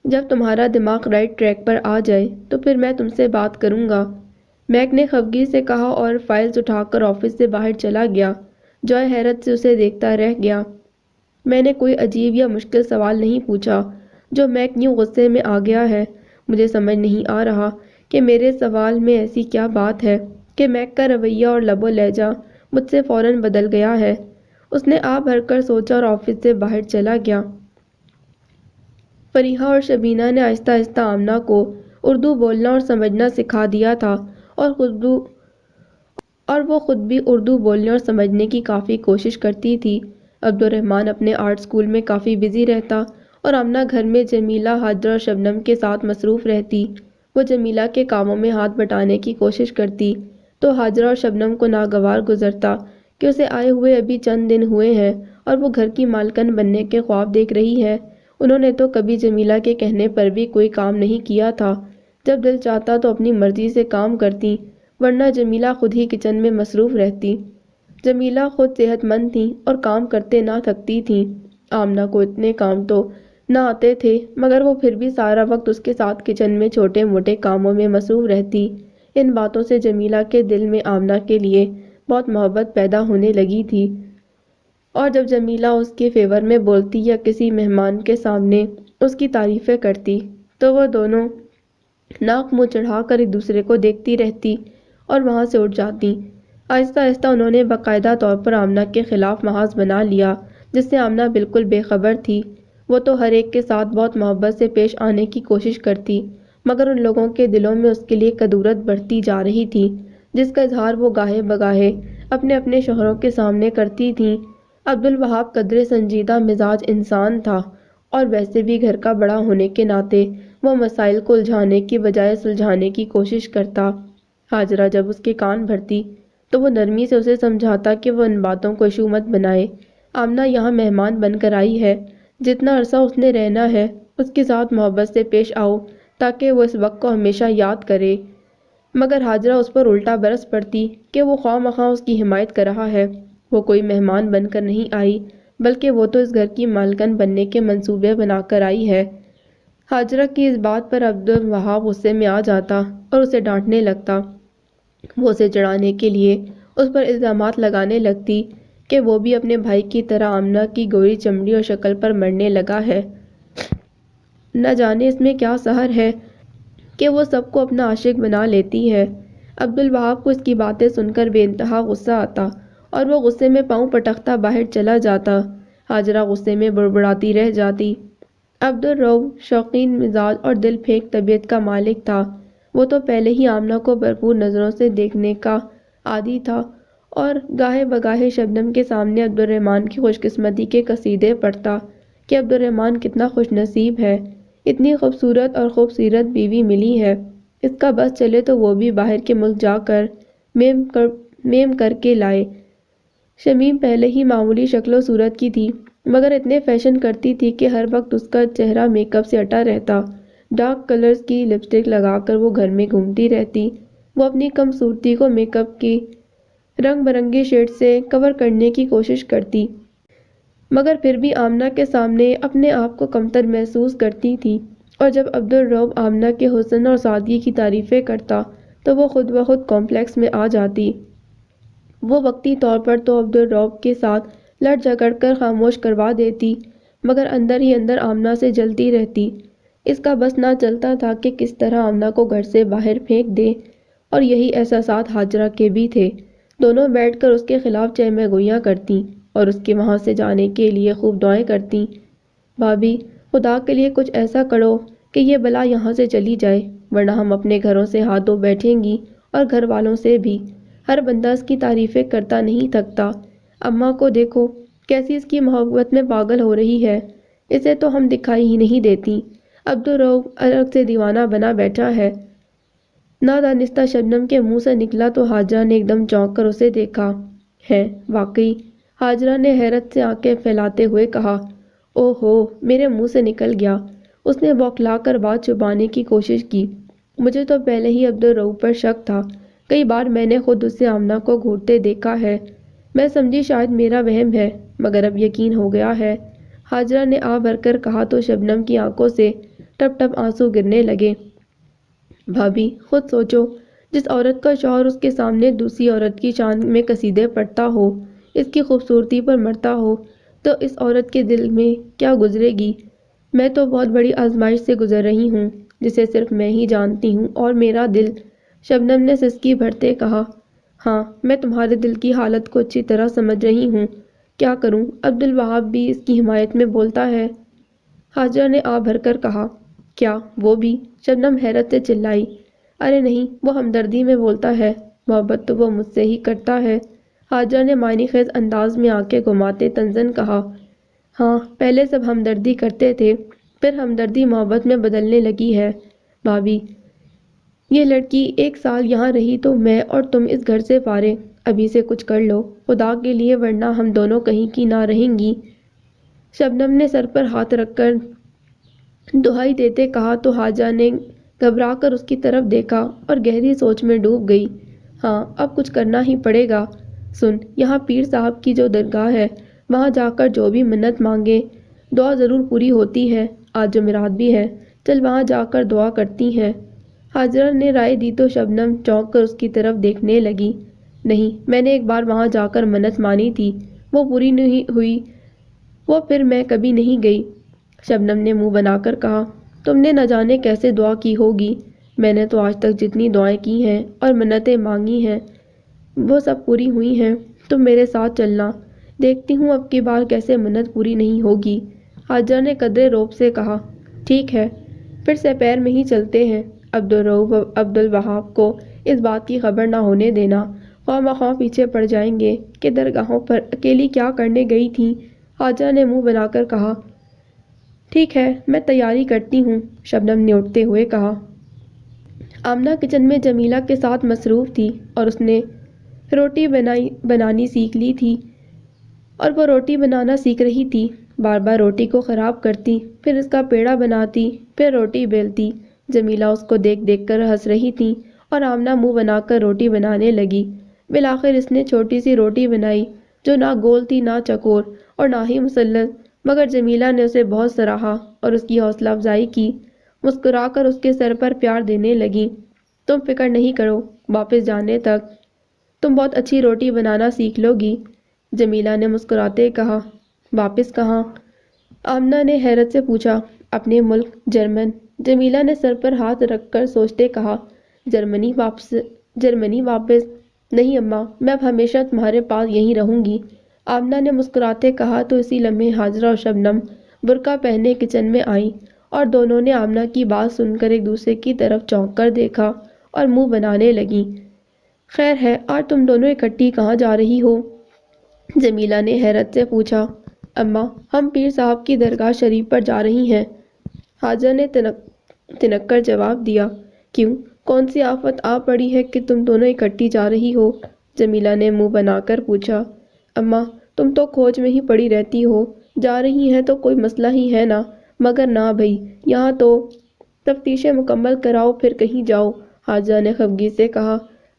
جب تمہارا دماغ رائٹ ٹریک پر آ جائے تو پھر میں تم سے بات کروں گا، میک نے خفگی سے کہا اور فائلز اٹھا کر آفس سے باہر چلا گیا۔ جوائے حیرت سے اسے دیکھتا رہ گیا۔ میں نے کوئی عجیب یا مشکل سوال نہیں پوچھا جو میک یوں غصے میں آ گیا ہے۔ مجھے سمجھ نہیں آ رہا کہ میرے سوال میں ایسی کیا بات ہے کہ میک کا رویہ اور لب و لہجہ مجھ سے فوراً بدل گیا ہے۔ اس نے آ بھر کر سوچا اور آفس سے باہر چلا گیا۔ فریحہ اور شبینہ نے آہستہ آہستہ آمنہ کو اردو بولنا اور سمجھنا سکھا دیا تھا اور وہ خود بھی اردو بولنے اور سمجھنے کی کافی کوشش کرتی تھی۔ عبدالرحمن اپنے آرٹ اسکول میں کافی بزی رہتا اور آمنہ گھر میں جمیلہ، حاجرہ اور شبنم کے ساتھ مصروف رہتی۔ وہ جمیلہ کے کاموں میں ہاتھ بٹانے کی کوشش کرتی تو حاجرہ اور شبنم کو ناگوار گزرتا کہ اسے آئے ہوئے ابھی چند دن ہوئے ہیں اور وہ گھر کی مالکن بننے کے خواب دیکھ رہی ہے۔ انہوں نے تو کبھی جمیلہ کے کہنے پر بھی کوئی کام نہیں کیا تھا، جب دل چاہتا تو اپنی مرضی سے کام کرتی، ورنہ جمیلہ خود ہی کچن میں مصروف رہتی۔ جمیلہ خود صحت مند تھیں اور کام کرتے نہ تھکتی تھیں۔ آمنہ کو اتنے کام تو نہ آتے تھے مگر وہ پھر بھی سارا وقت اس کے ساتھ کچن میں چھوٹے موٹے کاموں میں مصروف رہتی۔ ان باتوں سے جمیلہ کے دل میں آمنہ کے لیے بہت محبت پیدا ہونے لگی تھی، اور جب جمیلہ اس کے فیور میں بولتی یا کسی مہمان کے سامنے اس کی تعریفیں کرتی تو وہ دونوں ناک منہ چڑھا کر ایک دوسرے کو دیکھتی رہتی اور وہاں سے اٹھ جاتی۔ آہستہ آہستہ انہوں نے باقاعدہ طور پر آمنہ کے خلاف محاذ بنا لیا، جس سے آمنہ بالکل بے خبر تھی۔ وہ تو ہر ایک کے ساتھ بہت محبت سے پیش آنے کی کوشش کرتی مگر ان لوگوں کے دلوں میں اس کے لیے کدورت بڑھتی جا رہی تھی، جس کا اظہار وہ گاہے بگاہے اپنے شوہروں کے سامنے کرتی تھیں۔ عبدالوہاب قدرے سنجیدہ مزاج انسان تھا اور ویسے بھی گھر کا بڑا ہونے کے ناطے وہ مسائل کو الجھانے کی بجائے سلجھانے کی کوشش کرتا۔ حاجرہ جب اس کے کان بھرتی تو وہ نرمی سے اسے سمجھاتا کہ وہ ان باتوں کو ایشو مت بنائے۔ آمنہ یہاں مہمان بن کر آئی ہے، جتنا عرصہ اس نے رہنا ہے اس کے ساتھ محبت سے پیش آؤ تاکہ وہ اس وقت کو ہمیشہ یاد کرے۔ مگر حاجرہ اس پر الٹا برس پڑتی کہ وہ خواہ مخواہ اس کی حمایت کر رہا ہے۔ وہ کوئی مہمان بن کر نہیں آئی بلکہ وہ تو اس گھر کی مالکن بننے کے منصوبے بنا کر آئی ہے۔ حاجرہ کی اس بات پر عبدالوہاب غصے میں آ جاتا اور اسے ڈانٹنے لگتا۔ وہ اسے چڑھانے کے لیے اس پر الزامات لگانے لگتی کہ وہ بھی اپنے بھائی کی طرح آمنہ کی گوری چمڑی اور شکل پر مرنے لگا ہے۔ نہ جانے اس میں کیا سحر ہے کہ وہ سب کو اپنا عاشق بنا لیتی ہے۔ عبدالوہاب کو اس کی باتیں سن کر بے انتہا غصہ آتا اور وہ غصے میں پاؤں پٹکتا باہر چلا جاتا۔ حاجرہ غصے میں بڑبڑاتی رہ جاتی۔ عبدالرؤف شوقین مزاج اور دل پھینک طبیعت کا مالک تھا۔ وہ تو پہلے ہی آمنہ کو بھرپور نظروں سے دیکھنے کا عادی تھا اور گاہے بگاہے شبنم کے سامنے عبدالرحمن کی خوش قسمتی کے قصیدے پڑھتا کہ عبدالرحمن کتنا خوش نصیب ہے، اتنی خوبصورت اور خوبصیرت بیوی ملی ہے، اس کا بس چلے تو وہ بھی باہر کے ملک جا کر میم کر کے لائے۔ شمیم پہلے ہی معمولی شکل و صورت کی تھی مگر اتنے فیشن کرتی تھی کہ ہر وقت اس کا چہرہ میک اپ سے اٹا رہتا۔ ڈارک کلرز کی لپسٹک لگا کر وہ گھر میں گھومتی رہتی۔ وہ اپنی کم صورتی کو میک اپ کی رنگ برنگی شیڈ سے کور کرنے کی کوشش کرتی مگر پھر بھی آمنہ کے سامنے اپنے آپ کو کمتر محسوس کرتی تھی، اور جب عبدالرؤف آمنہ کے حسن اور سادگی کی تعریفیں کرتا تو وہ خود بخود کمپلیکس میں آ جاتی۔ وہ وقتی طور پر تو عبدالرؤف کے ساتھ لڑ جھگڑ کر خاموش کروا دیتی مگر اندر ہی اندر آمنہ سے جلتی رہتی۔ اس کا بس نہ چلتا تھا کہ کس طرح آمنہ کو گھر سے باہر پھینک دے، اور یہی احساسات ہاجرہ کے بھی تھے۔ دونوں بیٹھ کر اس کے خلاف چہمہ گوئیاں کرتیں اور اس کے وہاں سے جانے کے لیے خوب دعائیں کرتیں۔ بھابی، خدا کے لیے کچھ ایسا کرو کہ یہ بلا یہاں سے چلی جائے، ورنہ ہم اپنے گھروں سے ہاتھ دھو بیٹھیں گی اور گھر والوں سے بھی۔ ہر بندہ اس کی تعریفیں کرتا نہیں تھکتا۔ اماں کو دیکھو، کیسی اس کی محبت میں پاگل ہو رہی ہے، اسے تو ہم دکھائی ہی نہیں دیتی۔ عبدالرؤف الگ سے دیوانہ بنا بیٹھا ہے۔ نادانستہ شبنم کے منہ سے نکلا تو حاجرہ نے ایک دم چونک کر اسے دیکھا۔ ہے واقعی؟ حاجرہ نے حیرت سے آنکھیں پھیلاتے ہوئے کہا۔ او ہو، میرے منہ سے نکل گیا۔ اس نے بوکھلا کر بات چھپانے کی کوشش کی۔ مجھے تو پہلے ہی عبدالرؤف پر شک تھا، کئی بار میں نے خود اسے آمنہ کو گھورتے دیکھا ہے۔ میں سمجھی شاید میرا وہم ہے، مگر اب یقین ہو گیا ہے۔ حاجرہ نے آہ بھر کر کہا تو شبنم کی آنکھوں سے ٹپ ٹپ آنسو گرنے لگے۔ بھابی، خود سوچو، جس عورت کا شوہر اس کے سامنے دوسری عورت کی شان میں قصیدے پڑھتا ہو، اس کی خوبصورتی پر مرتا ہو، تو اس عورت کے دل میں کیا گزرے گی؟ میں تو بہت بڑی آزمائش سے گزر رہی ہوں، جسے صرف میں ہی جانتی ہوں، اور میرا دل۔ شبنم نے سسکی بھرتے کہا۔ ہاں، میں تمہارے دل کی حالت کو اچھی طرح سمجھ رہی ہوں۔ کیا کروں، عبدالوہاب بھی اس کی حمایت میں بولتا ہے۔ حاجرہ نے آہ بھر کر کہا۔ کیا وہ بھی؟ شبنم حیرت سے چلائی۔ ارے نہیں، وہ ہمدردی میں بولتا ہے، محبت تو وہ مجھ سے ہی کرتا ہے۔ حاجرہ نے معنی خیز انداز میں آنکھیں گھماتے طنزاً کہا۔ ہاں، پہلے سب ہمدردی کرتے تھے، پھر ہمدردی محبت میں بدلنے لگی ہے۔ بھابی، یہ لڑکی 1 سال یہاں رہی تو میں اور تم اس گھر سے فارغ۔ ابھی سے کچھ کر لو، خدا کے لیے، ورنہ ہم دونوں کہیں کی نہ رہیں گی۔ شبنم نے سر پر ہاتھ رکھ کر دہائی دیتے کہا تو حاجرہ نے گھبرا کر اس کی طرف دیکھا اور گہری سوچ میں ڈوب گئی۔ ہاں، اب کچھ کرنا ہی پڑے گا۔ سن، یہاں پیر صاحب کی جو درگاہ ہے، وہاں جا کر جو بھی منت مانگے، دعا ضرور پوری ہوتی ہے۔ آج جمعرات بھی ہے، چل وہاں جا کر دعا کرتی ہیں۔ حاجرہ نے رائے دی تو شبنم چونک کر اس کی طرف دیکھنے لگی۔ نہیں، میں نے ایک بار وہاں جا کر منت مانی تھی، وہ پوری نہیں ہوئی، وہ پھر میں کبھی نہیں گئی۔ شبنم نے منہ بنا کر کہا۔ تم نے نہ جانے کیسے دعا کی ہوگی، میں نے تو آج تک جتنی دعائیں کی ہیں اور منتیں مانگی ہیں، وہ سب پوری ہوئی ہیں۔ تم میرے ساتھ چلنا، دیکھتی ہوں اب کی بار کیسے منت پوری نہیں ہوگی۔ حاجرہ نے قدرے رعب سے کہا۔ ٹھیک ہے، پھر سپیر میں ہی چلتے ہیں۔ عبدالرؤف عبدالوہاب کو اس بات کی خبر نہ ہونے دینا، خواہ مخواہ پیچھے پڑ جائیں گے کہ درگاہوں پر اکیلی کیا کرنے گئی تھیں۔ حاجرہ نے منہ بنا کر کہا۔ ٹھیک ہے، میں تیاری کرتی ہوں، شبنم نے اٹھتے ہوئے کہا۔ آمنہ کچن میں جمیلہ کے ساتھ مصروف تھی اور اس نے روٹی بنانی سیکھ لی تھی، اور وہ روٹی بنانا سیکھ رہی تھی۔ بار بار روٹی کو خراب کرتی، پھر اس کا پیڑا بناتی، پھر روٹی بیلتی۔ جمیلہ اس کو دیکھ دیکھ کر ہنس رہی تھی اور آمنہ منہ بنا کر روٹی بنانے لگی۔ بالآخر اس نے چھوٹی سی روٹی بنائی جو نہ گول تھی نہ چکور اور نہ ہی مثلث، مگر جمیلہ نے اسے بہت سراہا اور اس کی حوصلہ افزائی کی، مسکرا کر اس کے سر پر پیار دینے لگی۔ تم فکر نہیں کرو، واپس جانے تک تم بہت اچھی روٹی بنانا سیکھ لو گی، جمیلہ نے مسکراتے کہا۔ واپس کہاں؟ آمنہ نے حیرت سے پوچھا۔ اپنے ملک جرمن، جمیلہ نے سر پر ہاتھ رکھ کر سوچتے کہا۔ جرمنی واپس؟ نہیں اماں، میں اب ہمیشہ تمہارے پاس یہیں رہوں گی، آمنہ نے مسکراتے کہا تو اسی لمحے حاجرہ اور شبنم برقع پہنے کچن میں آئیں اور دونوں نے آمنہ کی بات سن کر ایک دوسرے کی طرف چونک کر دیکھا اور منہ بنانے لگیں۔ خیر ہے، آج تم دونوں اکٹھی کہاں جا رہی ہو؟ جمیلہ نے حیرت سے پوچھا۔ اماں، ہم پیر صاحب کی درگاہ شریف پر جا رہی ہیں، حاجرہ نے تنک کر جواب دیا۔ کیوں، کون سی آفت آ پڑی ہے کہ تم دونوں اکٹھی جا رہی ہو؟ جمیلہ نے منہ بنا کر پوچھا۔ اماں، تم تو کھوج میں ہی پڑی رہتی ہو، جا رہی ہیں تو کوئی مسئلہ ہی ہے نا، مگر نہ بھئی، یہاں تو تفتیشیں مکمل کراؤ پھر کہیں جاؤ، حاجرہ نے خفگی سے کہا۔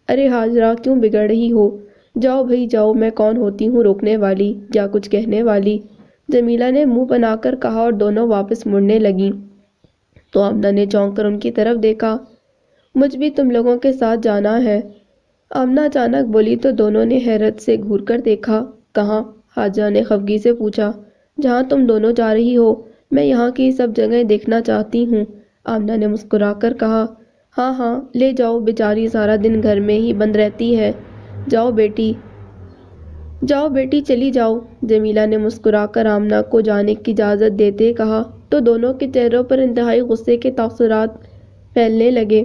ارے حاجرہ، کیوں بگڑ رہی ہو؟ جاؤ بھئی جاؤ، میں کون ہوتی ہوں روکنے والی یا کچھ کہنے والی، جمیلہ نے منہ بنا کر کہا اور دونوں واپس مڑنے لگیں تو آمنہ نے چونک کر ان کی طرف دیکھا۔ مجھ بھی تم لوگوں کے ساتھ جانا ہے، آمنہ اچانک بولی تو دونوں نے حیرت سے گھور کر دیکھا۔ کہاں؟ حاجرہ نے خفگی سے پوچھا۔ جہاں تم دونوں جا رہی ہو میں یہاں کی سب جگہیں دیکھنا چاہتی ہوں۔ آمنہ نے مسکرا کر کہا، ہاں ہاں لے جاؤ، بیچاری سارا دن گھر میں ہی بند رہتی ہے۔ جاؤ بیٹی، جاؤ بیٹی چلی جاؤ۔ جمیلہ نے مسکرا کر آمنہ کو جانے کی اجازت دیتے کہا تو دونوں کے چہروں پر انتہائی غصے کے تاثرات پھیلنے لگے۔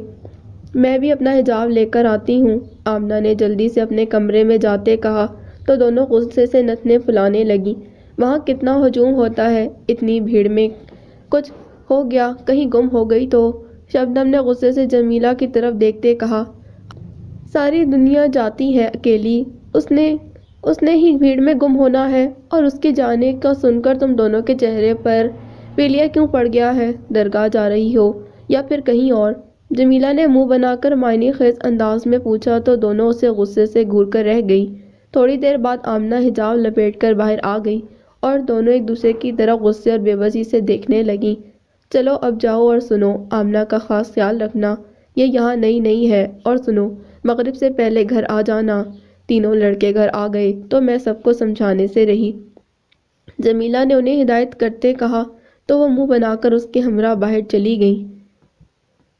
میں بھی اپنا حجاب لے کر آتی ہوں، آمنہ نے جلدی سے اپنے کمرے میں جاتے کہا تو دونوں غصے سے نتنے پھلانے لگیں۔ وہاں کتنا ہجوم ہوتا ہے، اتنی بھیڑ میں کچھ ہو گیا، کہیں گم ہو گئی تو؟ شبنم نے غصے سے جمیلہ کی طرف دیکھتے کہا، ساری دنیا جاتی ہے اکیلی، اس نے ہی بھیڑ میں گم ہونا ہے، اور اس کے جانے کا سن کر تم دونوں کے چہرے پر پیلیا کیوں پڑ گیا ہے؟ درگاہ جا رہی ہو یا پھر کہیں اور؟ جمیلہ نے منہ بنا کر معنی خیز انداز میں پوچھا تو دونوں اسے غصے سے گھور کر رہ گئی۔ تھوڑی دیر بعد آمنہ حجاب لپیٹ کر باہر آ گئی اور دونوں ایک دوسرے کی طرف غصے اور بے بسی سے دیکھنے لگیں۔ چلو اب جاؤ اور سنو، آمنہ کا خاص خیال رکھنا، یہ یہاں نئی نئی ہے، اور سنو مغرب سے پہلے گھر آ جانا۔ تینوں لڑکے گھر آ گئے تو میں سب کو سمجھانے سے رہی، جمیلہ نے انہیں ہدایت کرتے کہا تو وہ منہ بنا کر اس کے ہمراہ باہر چلی گئیں۔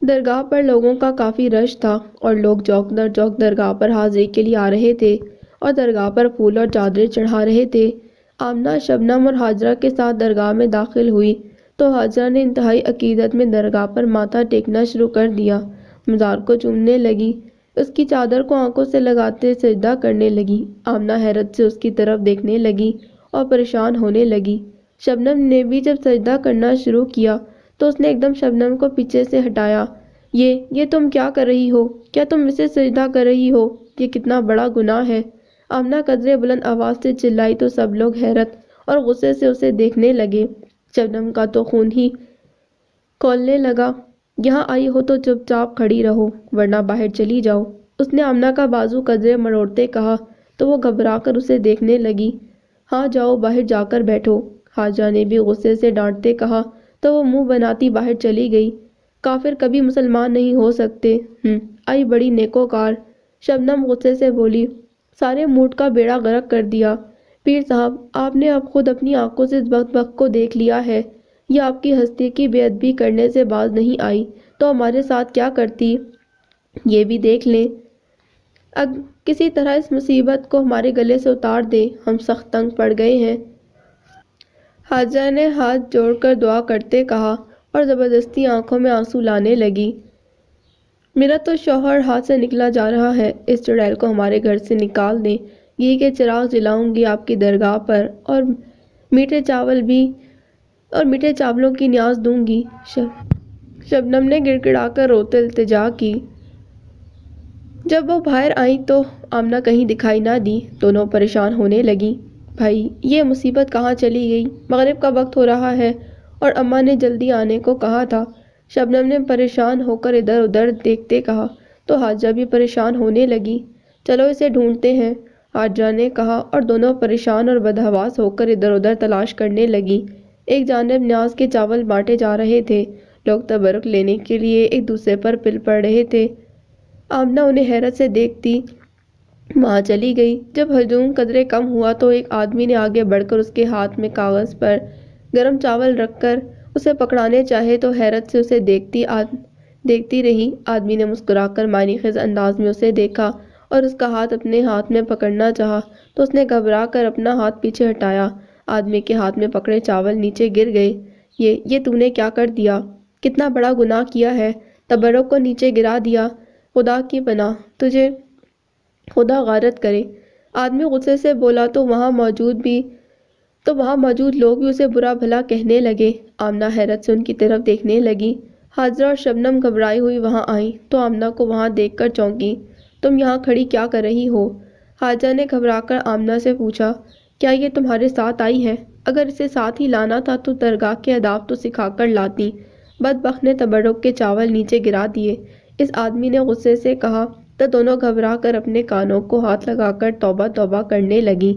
درگاہ پر لوگوں کا کافی رش تھا اور لوگ چوک در چوک درگاہ پر حاضری کے لیے آ رہے تھے اور درگاہ پر پھول اور چادریں چڑھا رہے تھے۔ آمنہ شبنم اور حاجرہ کے ساتھ درگاہ میں داخل ہوئی تو حاجرہ نے انتہائی عقیدت میں درگاہ پر ماتھا ٹیکنا شروع کر دیا، مزار کو چومنے لگی، اس کی چادر کو آنکھوں سے لگاتے سجدہ کرنے لگی۔ آمنہ حیرت سے اس کی طرف دیکھنے لگی اور پریشان ہونے لگی۔ شبنم نے بھی جب سجدہ کرنا شروع کیا تو اس نے ایک دم شبنم کو پیچھے سے ہٹایا۔ یہ تم کیا کر رہی ہو؟ کیا تم اسے سجدہ کر رہی ہو؟ یہ کتنا بڑا گناہ ہے! آمنہ قدرے بلند آواز سے چلائی تو سب لوگ حیرت اور غصے سے اسے دیکھنے لگے۔ شبنم کا تو خون ہی کھولنے لگا۔ یہاں آئی ہو تو چپ چاپ کھڑی رہو ورنہ باہر چلی جاؤ، اس نے آمنہ کا بازو قدرے مروڑتے کہا تو وہ گھبرا کر اسے دیکھنے لگی۔ ہاں جاؤ باہر جا کر بیٹھو، حاجرہ نے بھی غصے سے ڈانٹتے کہا تو وہ منہ بناتی باہر چلی گئی۔ کافر کبھی مسلمان نہیں ہو سکتے، آئی بڑی نیکوکار، شبنم غصے سے بولی، سارے موڈ کا بیڑا غرق کر دیا۔ پیر صاحب آپ نے اب خود اپنی آنکھوں سے اس بدبخت کو دیکھ لیا ہے، یہ آپ کی ہستی کی بے ادبی کرنے سے باز نہیں آئی تو ہمارے ساتھ کیا کرتی، یہ بھی دیکھ لیں، کسی طرح اس مصیبت کو ہمارے گلے سے اتار دیں، ہم سخت تنگ پڑ گئے ہیں۔ حاجرہ نے ہاتھ جوڑ کر دعا کرتے کہا اور زبردستی آنکھوں میں آنسو لانے لگی۔ میرا تو شوہر ہاتھ سے نکلا جا رہا ہے، اس چڑیل کو ہمارے گھر سے نکال دیں، گھی کے چراغ جلاؤں گی آپ کی درگاہ پر اور میٹھے چاولوں کی نیاز دوں گی۔ شبنم نے گڑ گڑا کر روتے التجا کی۔ جب وہ باہر آئیں تو آمنہ کہیں دکھائی نہ دی، دونوں پریشان ہونے لگیں۔ بھائی یہ مصیبت کہاں چلی گئی؟ مغرب کا وقت ہو رہا ہے اور اماں نے جلدی آنے کو کہا تھا۔ شبنم نے پریشان ہو کر ادھر ادھر دیکھتے کہا تو حاجرہ بھی پریشان ہونے لگی۔ چلو اسے ڈھونڈتے ہیں، حاجرہ نے کہا اور دونوں پریشان اور بدحواس ہو کر ادھر ادھر تلاش کرنے لگیں۔ ایک جانب نیاز کے چاول بانٹے جا رہے تھے، لوگ تبرک لینے کے لیے ایک دوسرے پر پل پڑ رہے تھے۔ آمنہ انہیں حیرت سے دیکھتی وہاں چلی گئی۔ جب ہجوم قدرے کم ہوا تو ایک آدمی نے آگے بڑھ کر اس کے ہاتھ میں کاغذ پر گرم چاول رکھ کر اسے پکڑانے چاہے تو حیرت سے اسے دیکھتی رہی۔ آدمی نے مسکرا کر معنی خیز انداز میں اسے دیکھا اور اس کا ہاتھ اپنے ہاتھ میں پکڑنا چاہا تو اس نے گھبرا کر اپنا ہاتھ پیچھے ہٹایا۔ آدمی کے ہاتھ میں پکڑے چاول نیچے گر گئے۔ یہ تو نے کیا کر دیا؟ کتنا بڑا گناہ کیا ہے، تبرک کو نیچے گرا دیا، خدا کی پناہ تجھے خدا غارت کرے، آدمی غصے سے بولا تو وہاں موجود لوگ بھی اسے برا بھلا کہنے لگے۔ آمنہ حیرت سے ان کی طرف دیکھنے لگی۔ حاجرہ اور شبنم گھبرائی ہوئی وہاں آئیں تو آمنہ کو وہاں دیکھ کر چونکی۔ تم یہاں کھڑی کیا کر رہی ہو؟ حاجرہ نے گھبرا کر آمنہ سے پوچھا، کیا یہ تمہارے ساتھ آئی ہے؟ اگر اسے ساتھ ہی لانا تھا تو درگاہ کے آداب تو سکھا کر لاتی، بدبخت نے تبرک کے چاول نیچے گرا دیے، اس آدمی نے غصے سے کہا تو دونوں گھبرا کر اپنے کانوں کو ہاتھ لگا کر توبہ توبہ کرنے لگیں۔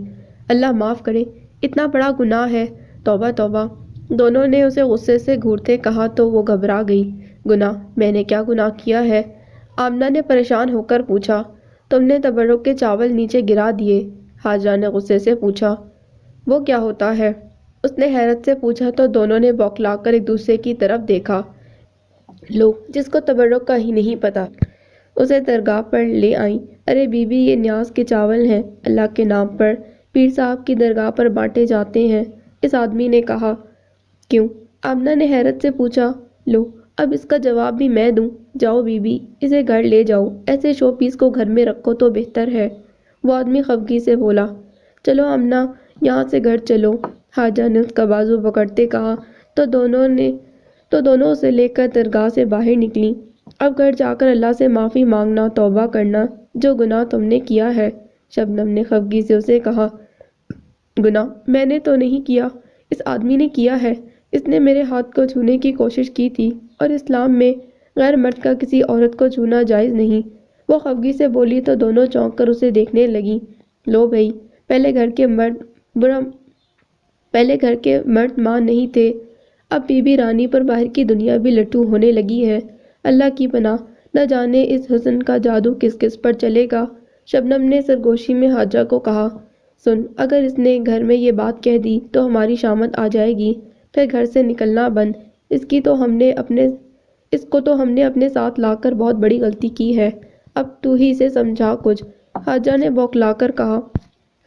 اللہ معاف کرے، اتنا بڑا گناہ ہے، توبہ توبہ، دونوں نے اسے غصے سے گھورتے کہا تو وہ گھبرا گئی۔ گناہ؟ میں نے کیا گناہ کیا ہے؟ آمنہ نے پریشان ہو کر پوچھا۔ تم نے تبرک کے چاول نیچے گرا دیے، حاجرہ نے غصے سے پوچھا۔ وہ کیا ہوتا ہے؟ اس نے حیرت سے پوچھا تو دونوں نے بوکھلا کر ایک دوسرے کی طرف دیکھا۔ لوگ جس کو تبرک کا ہی نہیں پتا اسے درگاہ پر لے آئیں۔ ارے بی بی، یہ نیاز کے چاول ہیں، اللہ کے نام پر پیر صاحب کی درگاہ پر بانٹے جاتے ہیں، اس آدمی نے کہا۔ کیوں؟ آمنہ نے حیرت سے پوچھا۔ لو، اب اس کا جواب بھی میں دوں؟ جاؤ بی بی، اسے گھر لے جاؤ، ایسے شو پیس کو گھر میں رکھو تو بہتر ہے۔ وہ آدمی خفگی سے بولا۔ چلو آمنہ، یہاں سے گھر چلو، حاجہ نے اس کا بازو پکڑتے کہا تو دونوں اسے لے کر درگاہ سے باہر نکلیں۔ اب گھر جا کر اللہ سے معافی مانگنا، توبہ کرنا، جو گناہ تم نے کیا ہے۔ شبنم نے خفگی سے اسے کہا۔ گناہ میں نے تو نہیں کیا، اس آدمی نے کیا ہے، اس نے میرے ہاتھ کو چھونے کی کوشش کی تھی، اور اسلام میں غیر مرد کا کسی عورت کو چھونا جائز نہیں۔ وہ خفگی سے بولی تو دونوں چونک کر اسے دیکھنے لگیں۔ لو بھئی، پہلے گھر کے مرد ماں نہیں تھے، اب بی بی رانی پر باہر کی دنیا بھی لٹو ہونے لگی ہے۔ اللہ کی پناہ، نہ جانے اس حسن کا جادو کس کس پر چلے گا۔ شبنم نے سرگوشی میں حاجہ کو کہا۔ سن، اگر اس نے گھر میں یہ بات کہہ دی تو ہماری شامت آ جائے گی، پھر گھر سے نکلنا بند۔ اس کو تو ہم نے اپنے ساتھ لا کر بہت بڑی غلطی کی ہے، اب تو ہی اسے سمجھا کچھ۔ حاجہ نے بوکھلا کر کہا۔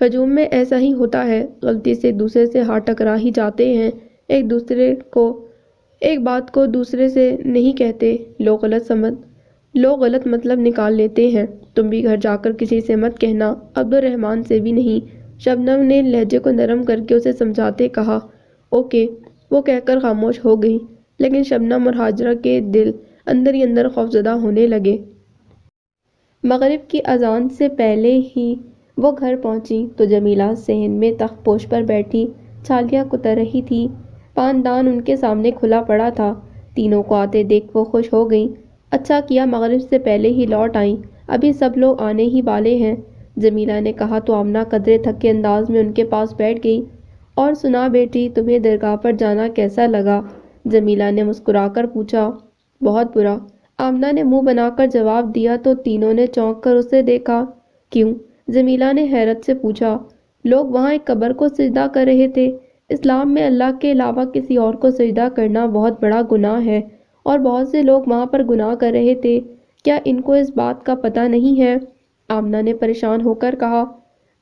ہجوم میں ایسا ہی ہوتا ہے، غلطی سے ایک دوسرے سے ہاتھ ٹکرا ہی جاتے ہیں، ایک بات کو دوسرے سے نہیں کہتے، لوگ غلط مطلب نکال لیتے ہیں۔ تم بھی گھر جا کر کسی سے مت کہنا، عبد الرحمن سے بھی نہیں۔ شبنم نے لہجے کو نرم کر کے اسے سمجھاتے کہا۔ اوکے، وہ کہہ کر خاموش ہو گئی، لیکن شبنم اور ہاجرہ کے دل اندر ہی اندر خوفزدہ ہونے لگے۔ مغرب کی اذان سے پہلے ہی وہ گھر پہنچی تو جمیلہ صحن میں تخت پوش پر بیٹھی چھالیاں کتر رہی تھی۔ پان دان ان کے سامنے کھلا پڑا تھا۔ تینوں کو آتے دیکھ وہ خوش ہو گئیں۔ اچھا کیا مغرب سے پہلے ہی لوٹ آئیں، ابھی سب لوگ آنے ہی والے ہیں، جمیلہ نے کہا تو آمنہ قدرے تھکے انداز میں ان کے پاس بیٹھ گئی۔ اور سنا بیٹی، تمہیں درگاہ پر جانا کیسا لگا؟ جمیلہ نے مسکرا کر پوچھا۔ بہت برا، آمنہ نے منہ بنا کر جواب دیا تو تینوں نے چونک کر اسے دیکھا۔ کیوں؟ جمیلہ نے حیرت سے پوچھا۔ لوگ وہاں ایک قبر کو سجدہ کر رہے تھے۔ اسلام میں اللہ کے علاوہ کسی اور کو سجدہ کرنا بہت بڑا گناہ ہے، اور بہت سے لوگ وہاں پر گناہ کر رہے تھے، کیا ان کو اس بات کا پتہ نہیں ہے؟ آمنہ نے پریشان ہو کر کہا۔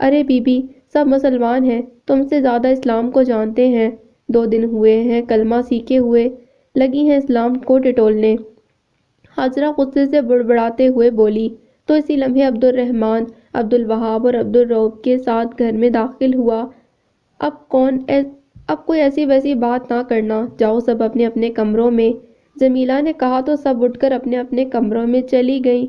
ارے بی بی، سب مسلمان ہیں، تم سے زیادہ اسلام کو جانتے ہیں، 2 دن ہوئے ہیں کلمہ سیکھے ہوئے، لگی ہیں اسلام کو ٹٹولنے۔ حاجرہ غصے سے بڑبڑاتے ہوئے بولی تو اسی لمحے عبد الرحمن، عبد الوہاب اور عبد الرؤف کے ساتھ گھر میں داخل ہوا۔ اب کوئی ایسی ویسی بات نہ کرنا، جاؤ سب اپنے اپنے کمروں میں، جمیلہ نے کہا تو سب اٹھ کر اپنے اپنے کمروں میں چلی گئیں۔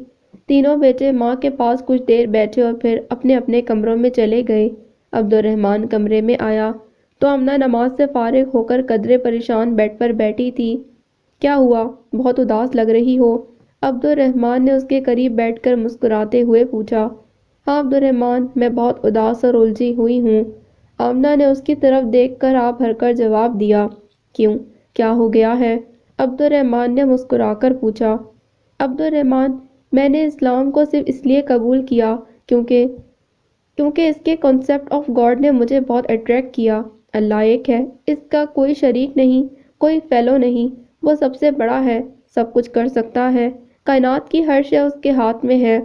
تینوں بیٹے ماں کے پاس کچھ دیر بیٹھے اور پھر اپنے اپنے کمروں میں چلے گئے۔ عبد الرحمن کمرے میں آیا تو آمنہ نماز سے فارغ ہو کر قدرے پریشان بیڈ پر بیٹھی تھی۔ کیا ہوا؟ بہت اداس لگ رہی ہو، عبد الرحمن نے اس کے قریب بیٹھ کر مسکراتے ہوئے پوچھا۔ ہاں عبد الرحمن، میں بہت اداس اور الجھی ہوئی ہوں، آمنہ نے اس کی طرف دیکھ کر آپ بھر کر جواب دیا۔ کیوں؟ کیا ہو گیا ہے؟ عبد الرحمن نے مسکرا کر پوچھا۔ عبد الرحمن، میں نے اسلام کو صرف اس لیے قبول کیا کیونکہ اس کے کنسیپٹ آف گاڈ نے مجھے بہت اٹریکٹ کیا۔ اللہ ایک ہے، اس کا کوئی شریک نہیں، کوئی فیلو نہیں، وہ سب سے بڑا ہے، سب کچھ کر سکتا ہے، کائنات کی ہر شے اس کے ہاتھ میں ہے،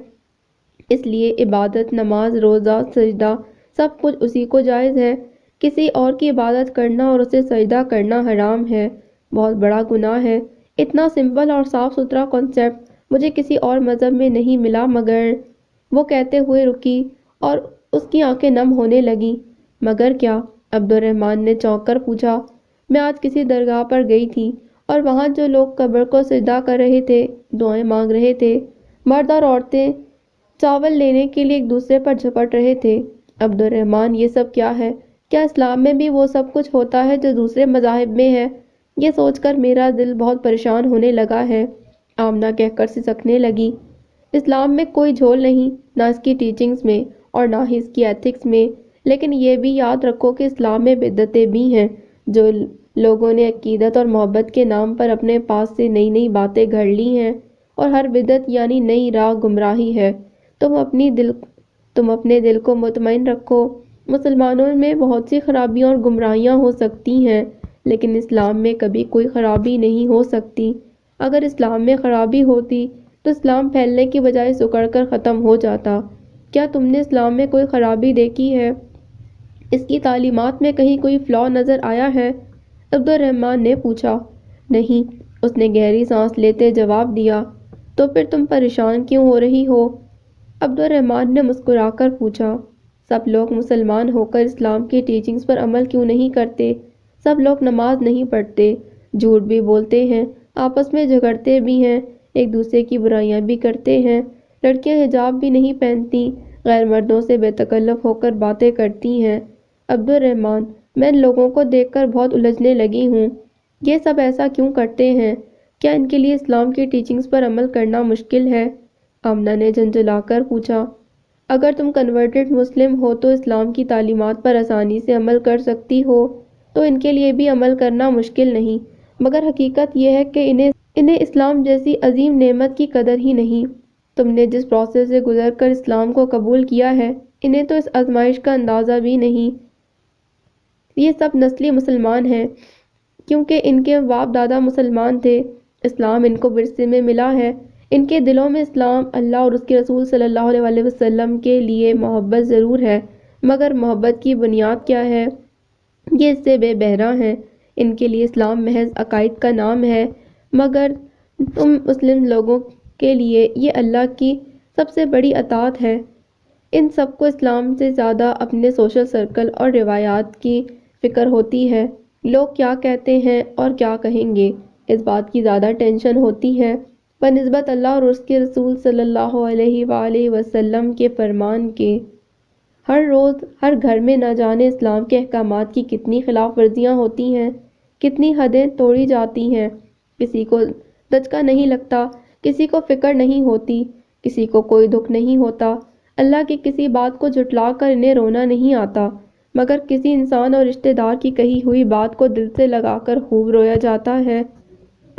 اس لیے عبادت، نماز، روزہ، سجدہ، سب کچھ اسی کو جائز ہے۔ کسی اور کی عبادت کرنا اور اسے سجدہ کرنا حرام ہے، بہت بڑا گناہ ہے۔ اتنا سمپل اور صاف ستھرا کنسیپٹ مجھے کسی اور مذہب میں نہیں ملا، مگر وہ کہتے ہوئے رکی اور اس کی آنکھیں نم ہونے لگیں۔ مگر کیا؟ عبد الرحمن نے چونک کر پوچھا۔ میں آج کسی درگاہ پر گئی تھی اور وہاں جو لوگ قبر کو سجدہ کر رہے تھے، دعائیں مانگ رہے تھے، مرد اور عورتیں چاول لینے کے لیے ایک دوسرے پر جھپٹ رہے تھے۔ عبد الرحمن، یہ سب کیا ہے؟ کیا اسلام میں بھی وہ سب کچھ ہوتا ہے جو دوسرے مذاہب میں ہے؟ یہ سوچ کر میرا دل بہت پریشان ہونے لگا ہے، آمنہ کہہ کر سسکنے لگی۔ اسلام میں کوئی جھول نہیں، نہ اس کی ٹیچنگز میں اور نہ ہی اس کی ایتھکس میں، لیکن یہ بھی یاد رکھو کہ اسلام میں بدعتیں بھی ہیں، جو لوگوں نے عقیدت اور محبت کے نام پر اپنے پاس سے نئی نئی باتیں گھڑ لی ہیں، اور ہر بدعت یعنی نئی راہ گمراہی ہے۔ تم اپنے دل کو مطمئن رکھو، مسلمانوں میں بہت سی خرابیاں اور گمراہیاں ہو سکتی ہیں، لیکن اسلام میں کبھی کوئی خرابی نہیں ہو سکتی۔ اگر اسلام میں خرابی ہوتی تو اسلام پھیلنے کی بجائے سکڑ کر ختم ہو جاتا۔ کیا تم نے اسلام میں کوئی خرابی دیکھی ہے؟ اس کی تعلیمات میں کہیں کوئی فلا نظر آیا ہے؟ عبد الرحمن نے پوچھا۔ نہیں، اس نے گہری سانس لیتے جواب دیا۔ تو پھر تم پریشان کیوں ہو رہی ہو؟ عبد الرحمن نے مسکرا کر پوچھا۔ سب لوگ مسلمان ہو کر اسلام کی ٹیچنگز پر عمل کیوں نہیں کرتے؟ سب لوگ نماز نہیں پڑھتے، جھوٹ بھی بولتے ہیں، آپس میں جھگڑتے بھی ہیں، ایک دوسرے کی برائیاں بھی کرتے ہیں، لڑکیاں حجاب بھی نہیں پہنتی، غیر مردوں سے بے تکلف ہو کر باتیں کرتی ہیں۔ عبد الرحمن، میں ان لوگوں کو دیکھ کر بہت الجھنے لگی ہوں۔ یہ سب ایسا کیوں کرتے ہیں؟ کیا ان کے لیے اسلام کی ٹیچنگز پر عمل کرنا مشکل ہے؟ آمنہ نے جھنجھلا کر پوچھا۔ اگر تم کنورٹڈ مسلم ہو تو اسلام کی تعلیمات پر آسانی سے عمل کر سکتی ہو، تو ان کے لیے بھی عمل کرنا مشکل نہیں، مگر حقیقت یہ ہے کہ انہیں اسلام جیسی عظیم نعمت کی قدر ہی نہیں۔ تم نے جس پروسیس سے گزر کر اسلام کو قبول کیا ہے، انہیں تو اس آزمائش کا اندازہ بھی نہیں۔ یہ سب نسلی مسلمان ہیں، کیونکہ ان کے باپ دادا مسلمان تھے۔ اسلام ان کو ورثے میں ملا ہے۔ ان کے دلوں میں اسلام، اللہ اور اس کے رسول صلی اللہ علیہ وسلم کے لیے محبت ضرور ہے، مگر محبت کی بنیاد کیا ہے؟ یہ اس سے بے بہرا ہیں۔ ان کے لیے اسلام محض عقائد کا نام ہے، مگر تم مسلم لوگوں کے لیے یہ اللہ کی سب سے بڑی اطاعت ہے۔ ان سب کو اسلام سے زیادہ اپنے سوشل سرکل اور روایات کی فکر ہوتی ہے۔ لوگ کیا کہتے ہیں اور کیا کہیں گے، اس بات کی زیادہ ٹینشن ہوتی ہے بنسبت اللہ اور اس کے رسول صلی اللہ علیہ وآلہ وسلم کے فرمان کے۔ ہر روز ہر گھر میں نہ جانے اسلام کے احکامات کی کتنی خلاف ورزیاں ہوتی ہیں، کتنی حدیں توڑی جاتی ہیں۔ کسی کو دھچکا نہیں لگتا، کسی کو فکر نہیں ہوتی، کسی کو کوئی دکھ نہیں ہوتا۔ اللہ کی کسی بات کو جھٹلا کر انہیں رونا نہیں آتا، مگر کسی انسان اور رشتہ دار کی کہی ہوئی بات کو دل سے لگا کر خوب رویا جاتا ہے۔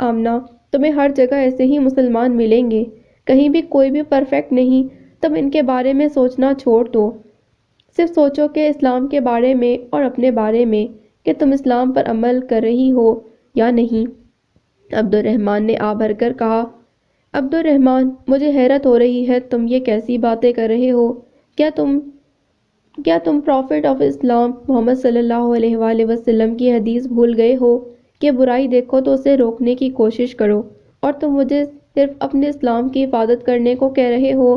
آمنہ، تمہیں ہر جگہ ایسے ہی مسلمان ملیں گے، کہیں بھی کوئی بھی پرفیکٹ نہیں۔ تم ان کے بارے میں سوچنا چھوڑ دو، صرف سوچو کہ اسلام کے بارے میں اور اپنے بارے میں، کہ تم اسلام پر عمل کر رہی ہو یا نہیں۔ عبد الرحمن نے آ بھر کر کہا۔ عبد الرحمن، مجھے حیرت ہو رہی ہے، تم یہ کیسی باتیں کر رہے ہو؟ کیا تم پروفٹ آف اسلام محمد صلی اللہ علیہ وآلہ وسلم کی حدیث بھول گئے ہو کہ برائی دیکھو تو اسے روکنے کی کوشش کرو، اور تم مجھے صرف اپنے اسلام کی حفاظت کرنے کو کہہ رہے ہو؟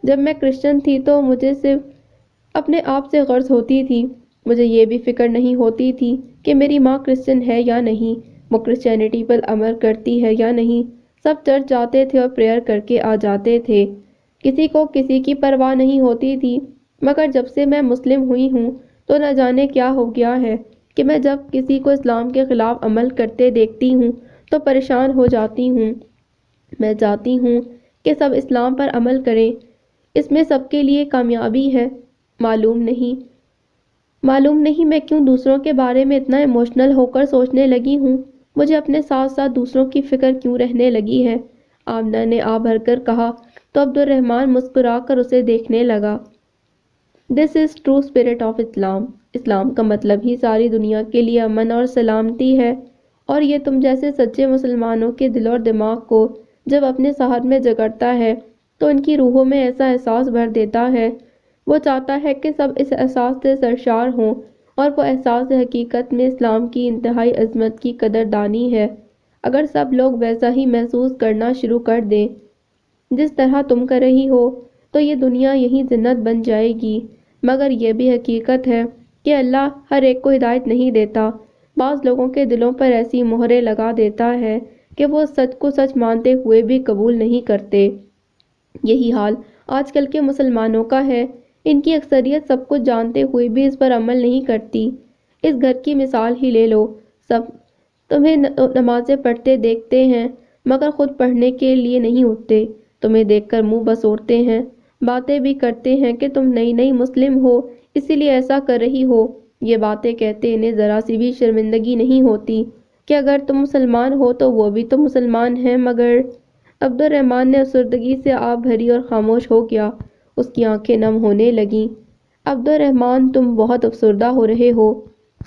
جب میں کرسچن تھی تو مجھے صرف اپنے آپ سے غرض ہوتی تھی، مجھے یہ بھی فکر نہیں ہوتی تھی کہ میری ماں کرسچن ہے یا نہیں، وہ کرسچینٹی پر عمل کرتی ہے یا نہیں۔ سب چرچ جاتے تھے اور پریئر کر کے آ جاتے تھے، کسی کو کسی کی پرواہ نہیں ہوتی تھی، مگر جب سے میں مسلم ہوئی ہوں تو نہ جانے کیا ہو گیا ہے کہ میں جب کسی کو اسلام کے خلاف عمل کرتے دیکھتی ہوں تو پریشان ہو جاتی ہوں۔ میں چاہتی ہوں کہ سب اسلام پر عمل کریں، اس میں سب کے لیے کامیابی ہے۔ معلوم نہیں میں کیوں دوسروں کے بارے میں اتنا ایموشنل ہو کر سوچنے لگی ہوں، مجھے اپنے ساتھ ساتھ دوسروں کی فکر کیوں رہنے لگی ہے؟ آمنہ نے آ بھر کر کہا تو عبد الرحمن مسکرا کر اسے دیکھنے لگا۔ دس از ٹرو اسپرٹ آف اسلام۔ اسلام کا مطلب ہی ساری دنیا کے لیے امن اور سلامتی ہے، اور یہ تم جیسے سچے مسلمانوں کے دل اور دماغ کو جب اپنے ساتھ میں جگڑتا ہے تو ان کی روحوں میں ایسا احساس بھر دیتا ہے۔ وہ چاہتا ہے کہ سب اس احساس سے سرشار ہوں، اور وہ احساس حقیقت میں اسلام کی انتہائی عظمت کی قدر دانی ہے۔ اگر سب لوگ ویسا ہی محسوس کرنا شروع کر دیں جس طرح تم کر رہی ہو، تو یہ دنیا یہی جنت بن جائے گی۔ مگر یہ بھی حقیقت ہے کہ اللہ ہر ایک کو ہدایت نہیں دیتا، بعض لوگوں کے دلوں پر ایسی مہریں لگا دیتا ہے کہ وہ سچ کو سچ مانتے ہوئے بھی قبول نہیں کرتے۔ یہی حال آج کل کے مسلمانوں کا ہے، ان کی اکثریت سب کچھ جانتے ہوئے بھی اس پر عمل نہیں کرتی۔ اس گھر کی مثال ہی لے لو، سب تمہیں نمازیں پڑھتے دیکھتے ہیں، مگر خود پڑھنے کے لیے نہیں اٹھتے، تمہیں دیکھ کر منہ بسوڑتے ہیں، باتیں بھی کرتے ہیں کہ تم نئی مسلم ہو اسی لیے ایسا کر رہی ہو۔ یہ باتیں کہتے انہیں ذرا سی بھی شرمندگی نہیں ہوتی کہ اگر تم مسلمان ہو تو وہ بھی تو مسلمان ہیں؟ مگر عبد الرحمن نے افسردگی سے آہ بھری اور خاموش ہو گیا، اس کی آنکھیں نم ہونے لگیں۔ عبد الرحمن تم بہت افسردہ ہو رہے ہو،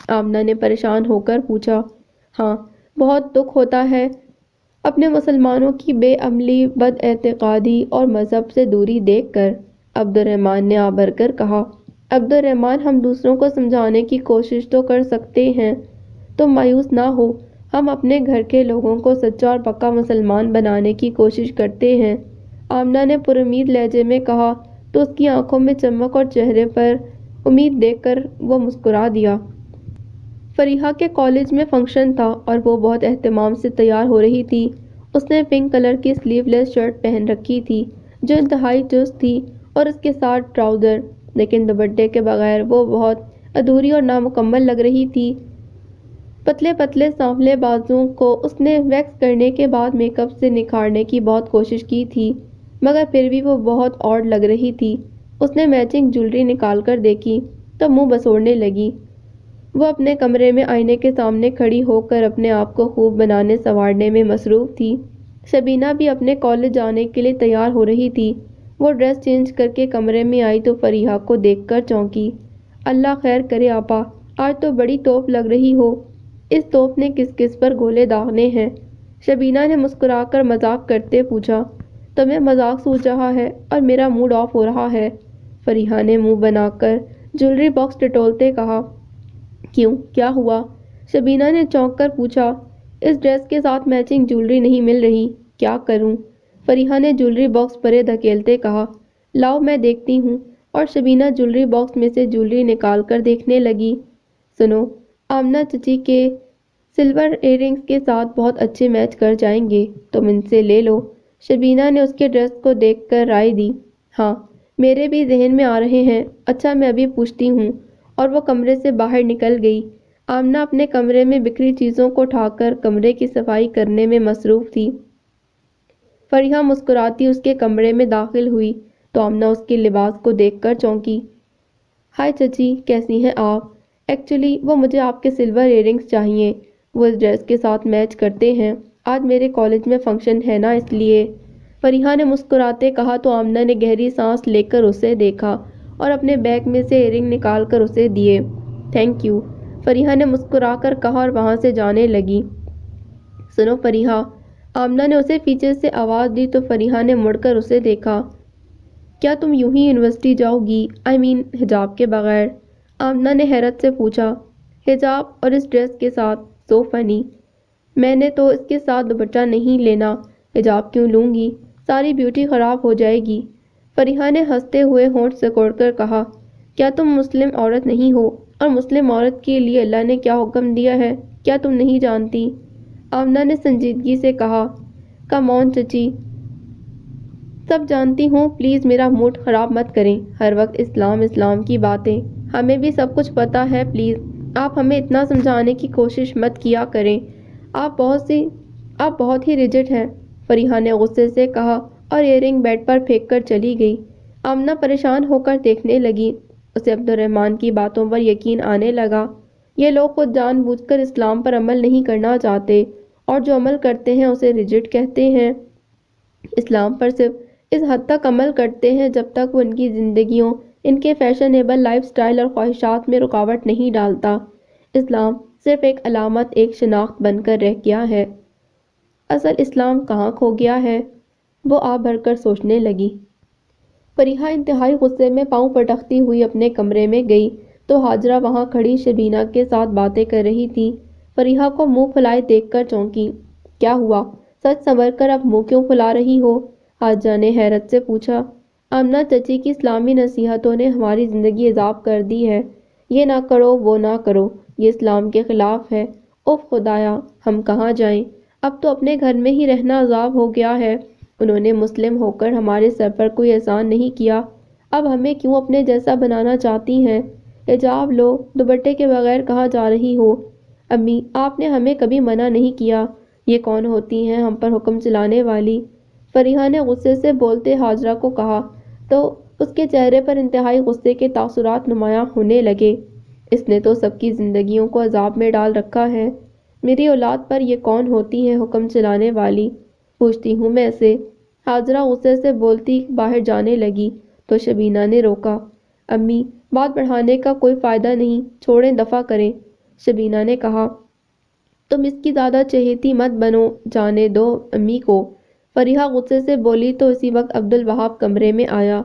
آمنہ نے پریشان ہو کر پوچھا۔ ہاں، بہت دکھ ہوتا ہے اپنے مسلمانوں کی بے عملی، بد اعتقادی اور مذہب سے دوری دیکھ کر، عبد الرحمن نے آبر کر کہا۔ عبد الرحمن ہم دوسروں کو سمجھانے کی کوشش تو کر سکتے ہیں، تم مایوس نہ ہو، ہم اپنے گھر کے لوگوں کو سچا اور پکا مسلمان بنانے کی کوشش کرتے ہیں، آمنہ نے پر امید لہجے میں کہا تو اس کی آنکھوں میں چمک اور چہرے پر امید دیکھ کر وہ مسکرا دیا۔ فریحہ کے کالج میں فنکشن تھا اور وہ بہت اہتمام سے تیار ہو رہی تھی۔ اس نے پنک کلر کی سلیو لیس شرٹ پہن رکھی تھی جو انتہائی چست تھی اور اس کے ساتھ ٹراؤزر، لیکن دوپٹے کے بغیر وہ بہت ادھوری اور نامکمل لگ رہی تھی۔ پتلے پتلے سانولے بازوؤں کو اس نے ویکس کرنے کے بعد میک اپ سے نکھارنے کی بہت کوشش کی تھی، مگر پھر بھی وہ بہت آڈ لگ رہی تھی۔ اس نے میچنگ جولری نکال کر دیکھی تو منہ بسوڑنے لگی۔ وہ اپنے کمرے میں آئینے کے سامنے کھڑی ہو کر اپنے آپ کو خوب بنانے سنوارنے میں مصروف تھی۔ شبینہ بھی اپنے کالج جانے کے لیے تیار ہو رہی تھی۔ وہ ڈریس چینج کر کے کمرے میں آئی تو فریحہ کو دیکھ کر چونکی۔ اللہ خیر کرے آپا، آج تو بڑی توپ لگ رہی ہو، اس توپ نے کس کس پر گولے داغنے ہیں؟ شبینہ نے مسکرا کر مذاق کرتے پوچھا۔ تمہیں مذاق سوچ رہا ہے اور میرا موڈ آف ہو رہا ہے، فریحہ نے منہ بنا کر جولری باکس ٹٹولتے کہا۔ کیوں، کیا ہوا؟ شبینہ نے چونک کر پوچھا۔ اس ڈریس کے ساتھ میچنگ جولری نہیں مل رہی، کیا کروں؟ فریحہ نے جولری باکس پرے دھکیلتے کہا۔ لاؤ میں دیکھتی ہوں، اور شبینہ جولری باکس میں سے جولری نکال کر دیکھنے لگی۔ سنو، آمنہ چچی کے سلور ایئر رنگز کے ساتھ بہت اچھے میچ کر جائیں گے، تم ان سے لے لو، شبینہ نے اس کے ڈریس کو دیکھ کر رائے دی۔ ہاں، میرے بھی ذہن میں آ رہے ہیں، اچھا میں ابھی پوچھتی ہوں، اور وہ کمرے سے باہر نکل گئی۔ آمنہ اپنے کمرے میں بکھری چیزوں کو اٹھا کر کمرے کی صفائی کرنے میں مصروف تھی۔ فریحہ مسکراتی اس کے کمرے میں داخل ہوئی تو آمنہ اس کے لباس کو دیکھ کر چونکی۔ ہائے چچی، کیسی ہیں آپ؟ ایکچولی وہ مجھے آپ کے سلور ایئر رنگز چاہیے، وہ اس ڈریس کے ساتھ میچ کرتے ہیں، آج میرے کالج میں فنکشن ہے نا اس لیے، فریحہ نے مسکراتے کہا تو آمنہ نے گہری سانس لے کر اسے دیکھا اور اپنے بیگ میں سے ایئر رنگ نکال کر اسے دیے۔ تھینک یو، فریحہ نے مسکرا کر کہا اور وہاں سے جانے لگی۔ سنو فریحہ، آمنہ نے اسے پیچھے سے آواز دی تو فریحہ نے مڑ کر اسے دیکھا۔ کیا تم یوں ہی یونیورسٹی جاؤ گی، حجاب کے بغیر؟ آمنہ نے حیرت سے پوچھا۔ حجاب اور اس ڈریس کے ساتھ؟ سو فنی، میں نے تو اس کے ساتھ دوپٹہ نہیں لینا، حجاب کیوں لوں گی، ساری بیوٹی خراب ہو جائے گی، فریحہ نے ہنستے ہوئے ہونٹ سکوڑ کر کہا۔ کیا تم مسلم عورت نہیں ہو، اور مسلم عورت کے لیے اللہ نے کیا حکم دیا ہے، کیا تم نہیں جانتی؟ آمنہ نے سنجیدگی سے کہا۔ کم آن چچی، سب جانتی ہوں، پلیز میرا موڈ خراب مت کریں، ہر وقت اسلام اسلام کی باتیں، ہمیں بھی سب کچھ پتہ ہے، پلیز آپ ہمیں اتنا سمجھانے کی کوشش مت کیا کریں، آپ بہت ہی ریجڈ ہیں، فریحہ نے غصے سے کہا اور ایئر رنگ بیڈ پر پھینک کر چلی گئی۔ آمنہ پریشان ہو کر دیکھنے لگی۔ اسے عبد الرحمن کی باتوں پر یقین آنے لگا۔ یہ لوگ خود جان بوجھ کر اسلام پر عمل نہیں کرنا چاہتے، اور جو عمل کرتے ہیں اسے ریجڈ کہتے ہیں۔ اسلام پر صرف اس حد تک عمل کرتے ہیں جب تک وہ ان کی زندگیوں، ان کے فیشنیبل لائف سٹائل اور خواہشات میں رکاوٹ نہیں ڈالتا۔ اسلام صرف ایک علامت، ایک شناخت بن کر رہ گیا ہے۔ اصل اسلام کہاں کھو گیا ہے؟ وہ آ بھر کر سوچنے لگی۔ فریحہ انتہائی غصے میں پاؤں پٹکتی ہوئی اپنے کمرے میں گئی تو ہاجرہ وہاں کھڑی شبینہ کے ساتھ باتیں کر رہی تھی۔ فریحہ کو منہ پھلائے دیکھ کر چونکی۔ کیا ہوا، سچ سنور کر اب منہ کیوں پھلا رہی ہو؟ ہاجرہ نے حیرت سے پوچھا۔ آمنہ چچی کی اسلامی نصیحتوں نے ہماری زندگی عذاب کر دی ہے، یہ نہ کرو وہ نہ کرو، یہ اسلام کے خلاف ہے، اف خدایا ہم کہاں جائیں، اب تو اپنے گھر میں ہی رہنا عذاب ہو گیا ہے، انہوں نے مسلم ہو کر ہمارے سر پر کوئی احسان نہیں کیا، اب ہمیں کیوں اپنے جیسا بنانا چاہتی ہیں، حجاب لو، دوپٹے کے بغیر کہاں جا رہی ہو؟ امی، آپ نے ہمیں کبھی منع نہیں کیا، یہ کون ہوتی ہیں ہم پر حکم چلانے والی؟ فریحہ نے غصے سے بولتے ہاجرہ کو کہا تو اس کے چہرے پر انتہائی غصے کے تاثرات نمایاں ہونے لگے۔ اس نے تو سب کی زندگیوں کو عذاب میں ڈال رکھا ہے، میری اولاد پر یہ کون ہوتی ہے حکم چلانے والی، پوچھتی ہوں میں اسے، ہاجرہ غصے سے بولتی باہر جانے لگی تو شبینہ نے روکا۔ امی، بات بڑھانے کا کوئی فائدہ نہیں، چھوڑیں دفع کریں۔ شبینہ نے کہا، تم اس کی زیادہ چہیتی مت بنو، جانے دو امی کو۔ فریحہ غصے سے بولی تو اسی وقت عبدالوہاب کمرے میں آیا۔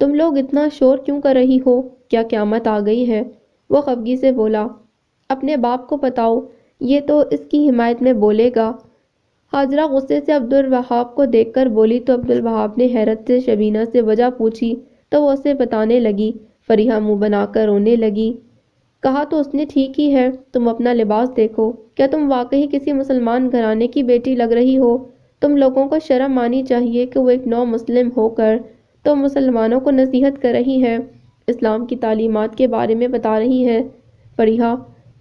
تم لوگ اتنا شور کیوں کر رہی ہو؟ کیا قیامت آ گئی ہے؟ وہ خفگی سے بولا۔ اپنے باپ کو بتاؤ، یہ تو اس کی حمایت میں بولے گا۔ ہاجرہ غصے سے عبدالوہاب کو دیکھ کر بولی تو عبدالوہاب نے حیرت سے شبینہ سے وجہ پوچھی تو وہ اسے بتانے لگی۔ فریحہ منہ بنا کر رونے لگی۔ کہا تو اس نے ٹھیک ہی ہے، تم اپنا لباس دیکھو، کیا تم واقعی کسی مسلمان گھرانے کی بیٹی لگ رہی ہو؟ تم لوگوں کو شرم آنی چاہیے کہ وہ ایک نو مسلم ہو کر تو مسلمانوں کو نصیحت کر رہی ہے، اسلام کی تعلیمات کے بارے میں بتا رہی ہے۔ فریحہ،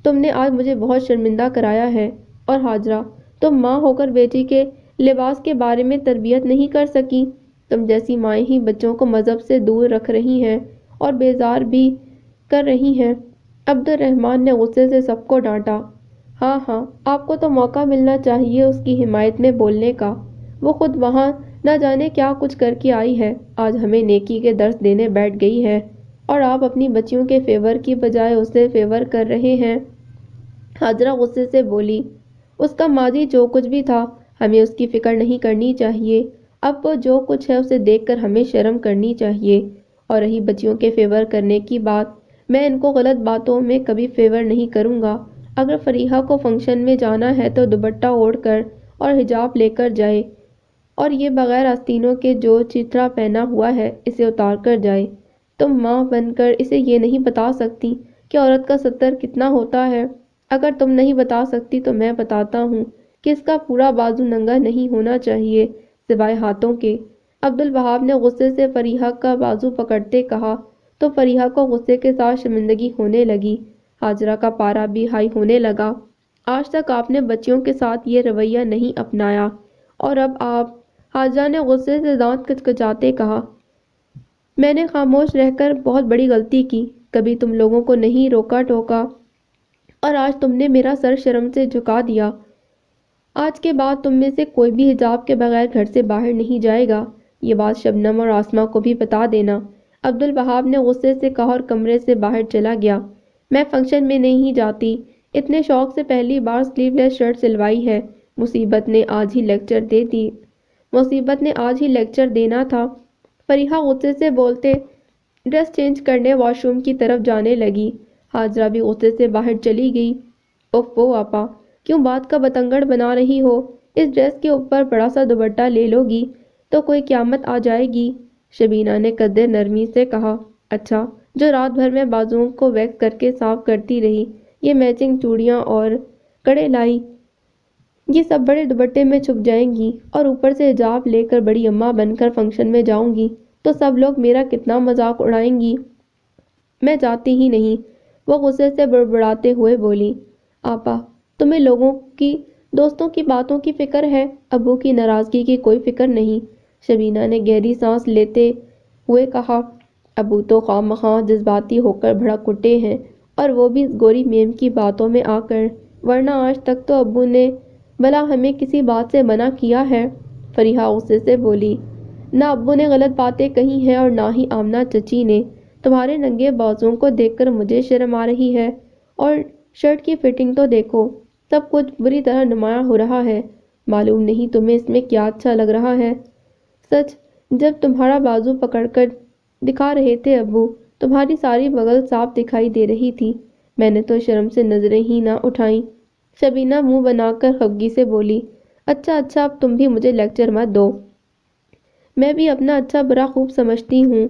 تم نے آج مجھے بہت شرمندہ کرایا ہے، اور ہاجرہ، تم ماں ہو کر بیٹی کے لباس کے بارے میں تربیت نہیں کر سکی۔ تم جیسی مائیں ہی بچوں کو مذہب سے دور رکھ رہی ہیں اور بیزار بھی کر رہی ہیں۔ عبد الرحمن نے غصے سے سب کو ڈانٹا۔ ہاں ہاں، آپ کو تو موقع ملنا چاہیے اس کی حمایت میں بولنے کا، وہ خود وہاں نہ جانے کیا کچھ کر کے آئی ہے، آج ہمیں نیکی کے درس دینے بیٹھ گئی ہے، اور آپ اپنی بچیوں کے فیور کی بجائے اسے فیور کر رہے ہیں۔ ہاجرہ غصے سے بولی، اس کا ماضی جو کچھ بھی تھا، ہمیں اس کی فکر نہیں کرنی چاہیے، اب وہ جو کچھ ہے اسے دیکھ کر ہمیں شرم کرنی چاہیے۔ اور رہی بچیوں کے فیور کرنے کی بات، میں ان کو غلط باتوں میں کبھی فیور نہیں کروں گا۔ اگر فریحہ کو فنکشن میں جانا ہے تو دوپٹہ اوڑھ کر اور حجاب لے کر جائے، اور یہ بغیر آستینوں کے جو چترا پہنا ہوا ہے اسے اتار کر جائے۔ تم ماں بن کر اسے یہ نہیں بتا سکتی کہ عورت کا ستر کتنا ہوتا ہے؟ اگر تم نہیں بتا سکتی تو میں بتاتا ہوں کہ اس کا پورا بازو ننگا نہیں ہونا چاہیے سوائے ہاتھوں کے۔ عبدالوہاب نے غصے سے فریحہ کا بازو پکڑتے کہا تو فریحہ کو غصے کے ساتھ شرمندگی ہونے لگی۔ ہاجرہ کا پارا بھی ہائی ہونے لگا۔ آج تک آپ نے بچیوں کے ساتھ یہ رویہ نہیں اپنایا، اور اب آپ… ہاجرہ نے غصے سے دانت کچکچاتے کہا، میں نے خاموش رہ کر بہت بڑی غلطی کی، کبھی تم لوگوں کو نہیں روکا ٹوکا، اور آج تم نے میرا سر شرم سے جھکا دیا۔ آج کے بعد تم میں سے کوئی بھی حجاب کے بغیر گھر سے باہر نہیں جائے گا، یہ بات شبنم اور آسمہ کو بھی بتا دینا۔ عبدالوہاب نے غصے سے کہا اور کمرے سے باہر چلا گیا۔ میں فنکشن میں نہیں جاتی، اتنے شوق سے پہلی بار سلیو لیس شرٹ سلوائی ہے، مصیبت نے آج ہی لیکچر دینا تھا۔ فریحہ غصے سے بولتے ڈریس چینج کرنے واش روم کی طرف جانے لگی۔ ہاجرہ بھی غصے سے باہر چلی گئی۔ اوفو آپا، کیوں بات کا بتنگڑ بنا رہی ہو؟ اس ڈریس کے اوپر بڑا سا دوپٹہ لے لو گی تو کوئی قیامت آ جائے گی۔ شبینہ نے قدر نرمی سے کہا، اچھا، جو رات بھر میں بازوؤں کو ویکس کر کے صاف کرتی رہی، یہ میچنگ چوڑیاں اور کڑے لائی، یہ سب بڑے دوپٹے میں چھپ جائیں گی، اور اوپر سے حجاب لے کر بڑی اماں بن کر فنکشن میں جاؤں گی تو سب لوگ میرا کتنا مذاق اڑائیں گی۔ میں جاتی ہی نہیں، وہ غصے سے بڑبڑاتے ہوئے بولی۔ آپا، تمہیں لوگوں کی دوستوں کی باتوں کی فکر ہے، ابو کی ناراضگی کی کوئی فکر نہیں۔ شبینہ نے گہری سانس لیتے ہوئے کہا، ابو تو خواہ مخواہ جذباتی ہو کر بھڑک اٹھے ہیں، اور وہ بھی گوری میم کی باتوں میں آ کر، ورنہ آج تک تو ابو نے بھلا ہمیں کسی بات سے منع کیا ہے؟ فریحہ غصے سے بولی، نہ ابو نے غلط باتیں کہی ہیں اور نہ ہی آمنہ چچی نے، تمہارے ننگے بازوؤں کو دیکھ کر مجھے شرم آ رہی ہے، اور شرٹ کی فٹنگ تو دیکھو، سب کچھ بری طرح نمایاں ہو رہا ہے، معلوم نہیں تمہیں اس میں کیا اچھا لگ رہا ہے۔ سچ، جب تمہارا بازو پکڑ کر دکھا رہے تھے ابو، تمہاری ساری بغل صاف دکھائی دے رہی تھی، میں نے تو شرم سے نظریں ہی نہ اٹھائیں۔ شبینہ منہ بنا کر خفگی سے بولی، اچھا اچھا، اب تم بھی مجھے لیکچر مت دو، میں بھی اپنا اچھا برا خوب سمجھتی ہوں،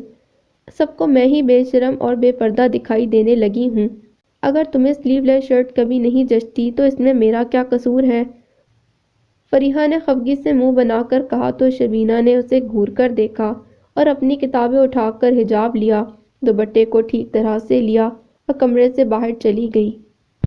سب کو میں ہی بے شرم اور بے پردہ دکھائی دینے لگی ہوں۔ اگر تمہیں سلیو لیس شرٹ کبھی نہیں جچتی تو اس میں میرا کیا قصور ہے؟ فریحہ نے خفگی سے منہ بنا کر کہا تو شبینہ نے اسے گھور کر دیکھا اور اپنی کتابیں اٹھا کر حجاب لیا، دوپٹے کو ٹھیک طرح سے لیا اور کمرے سے باہر چلی گئی۔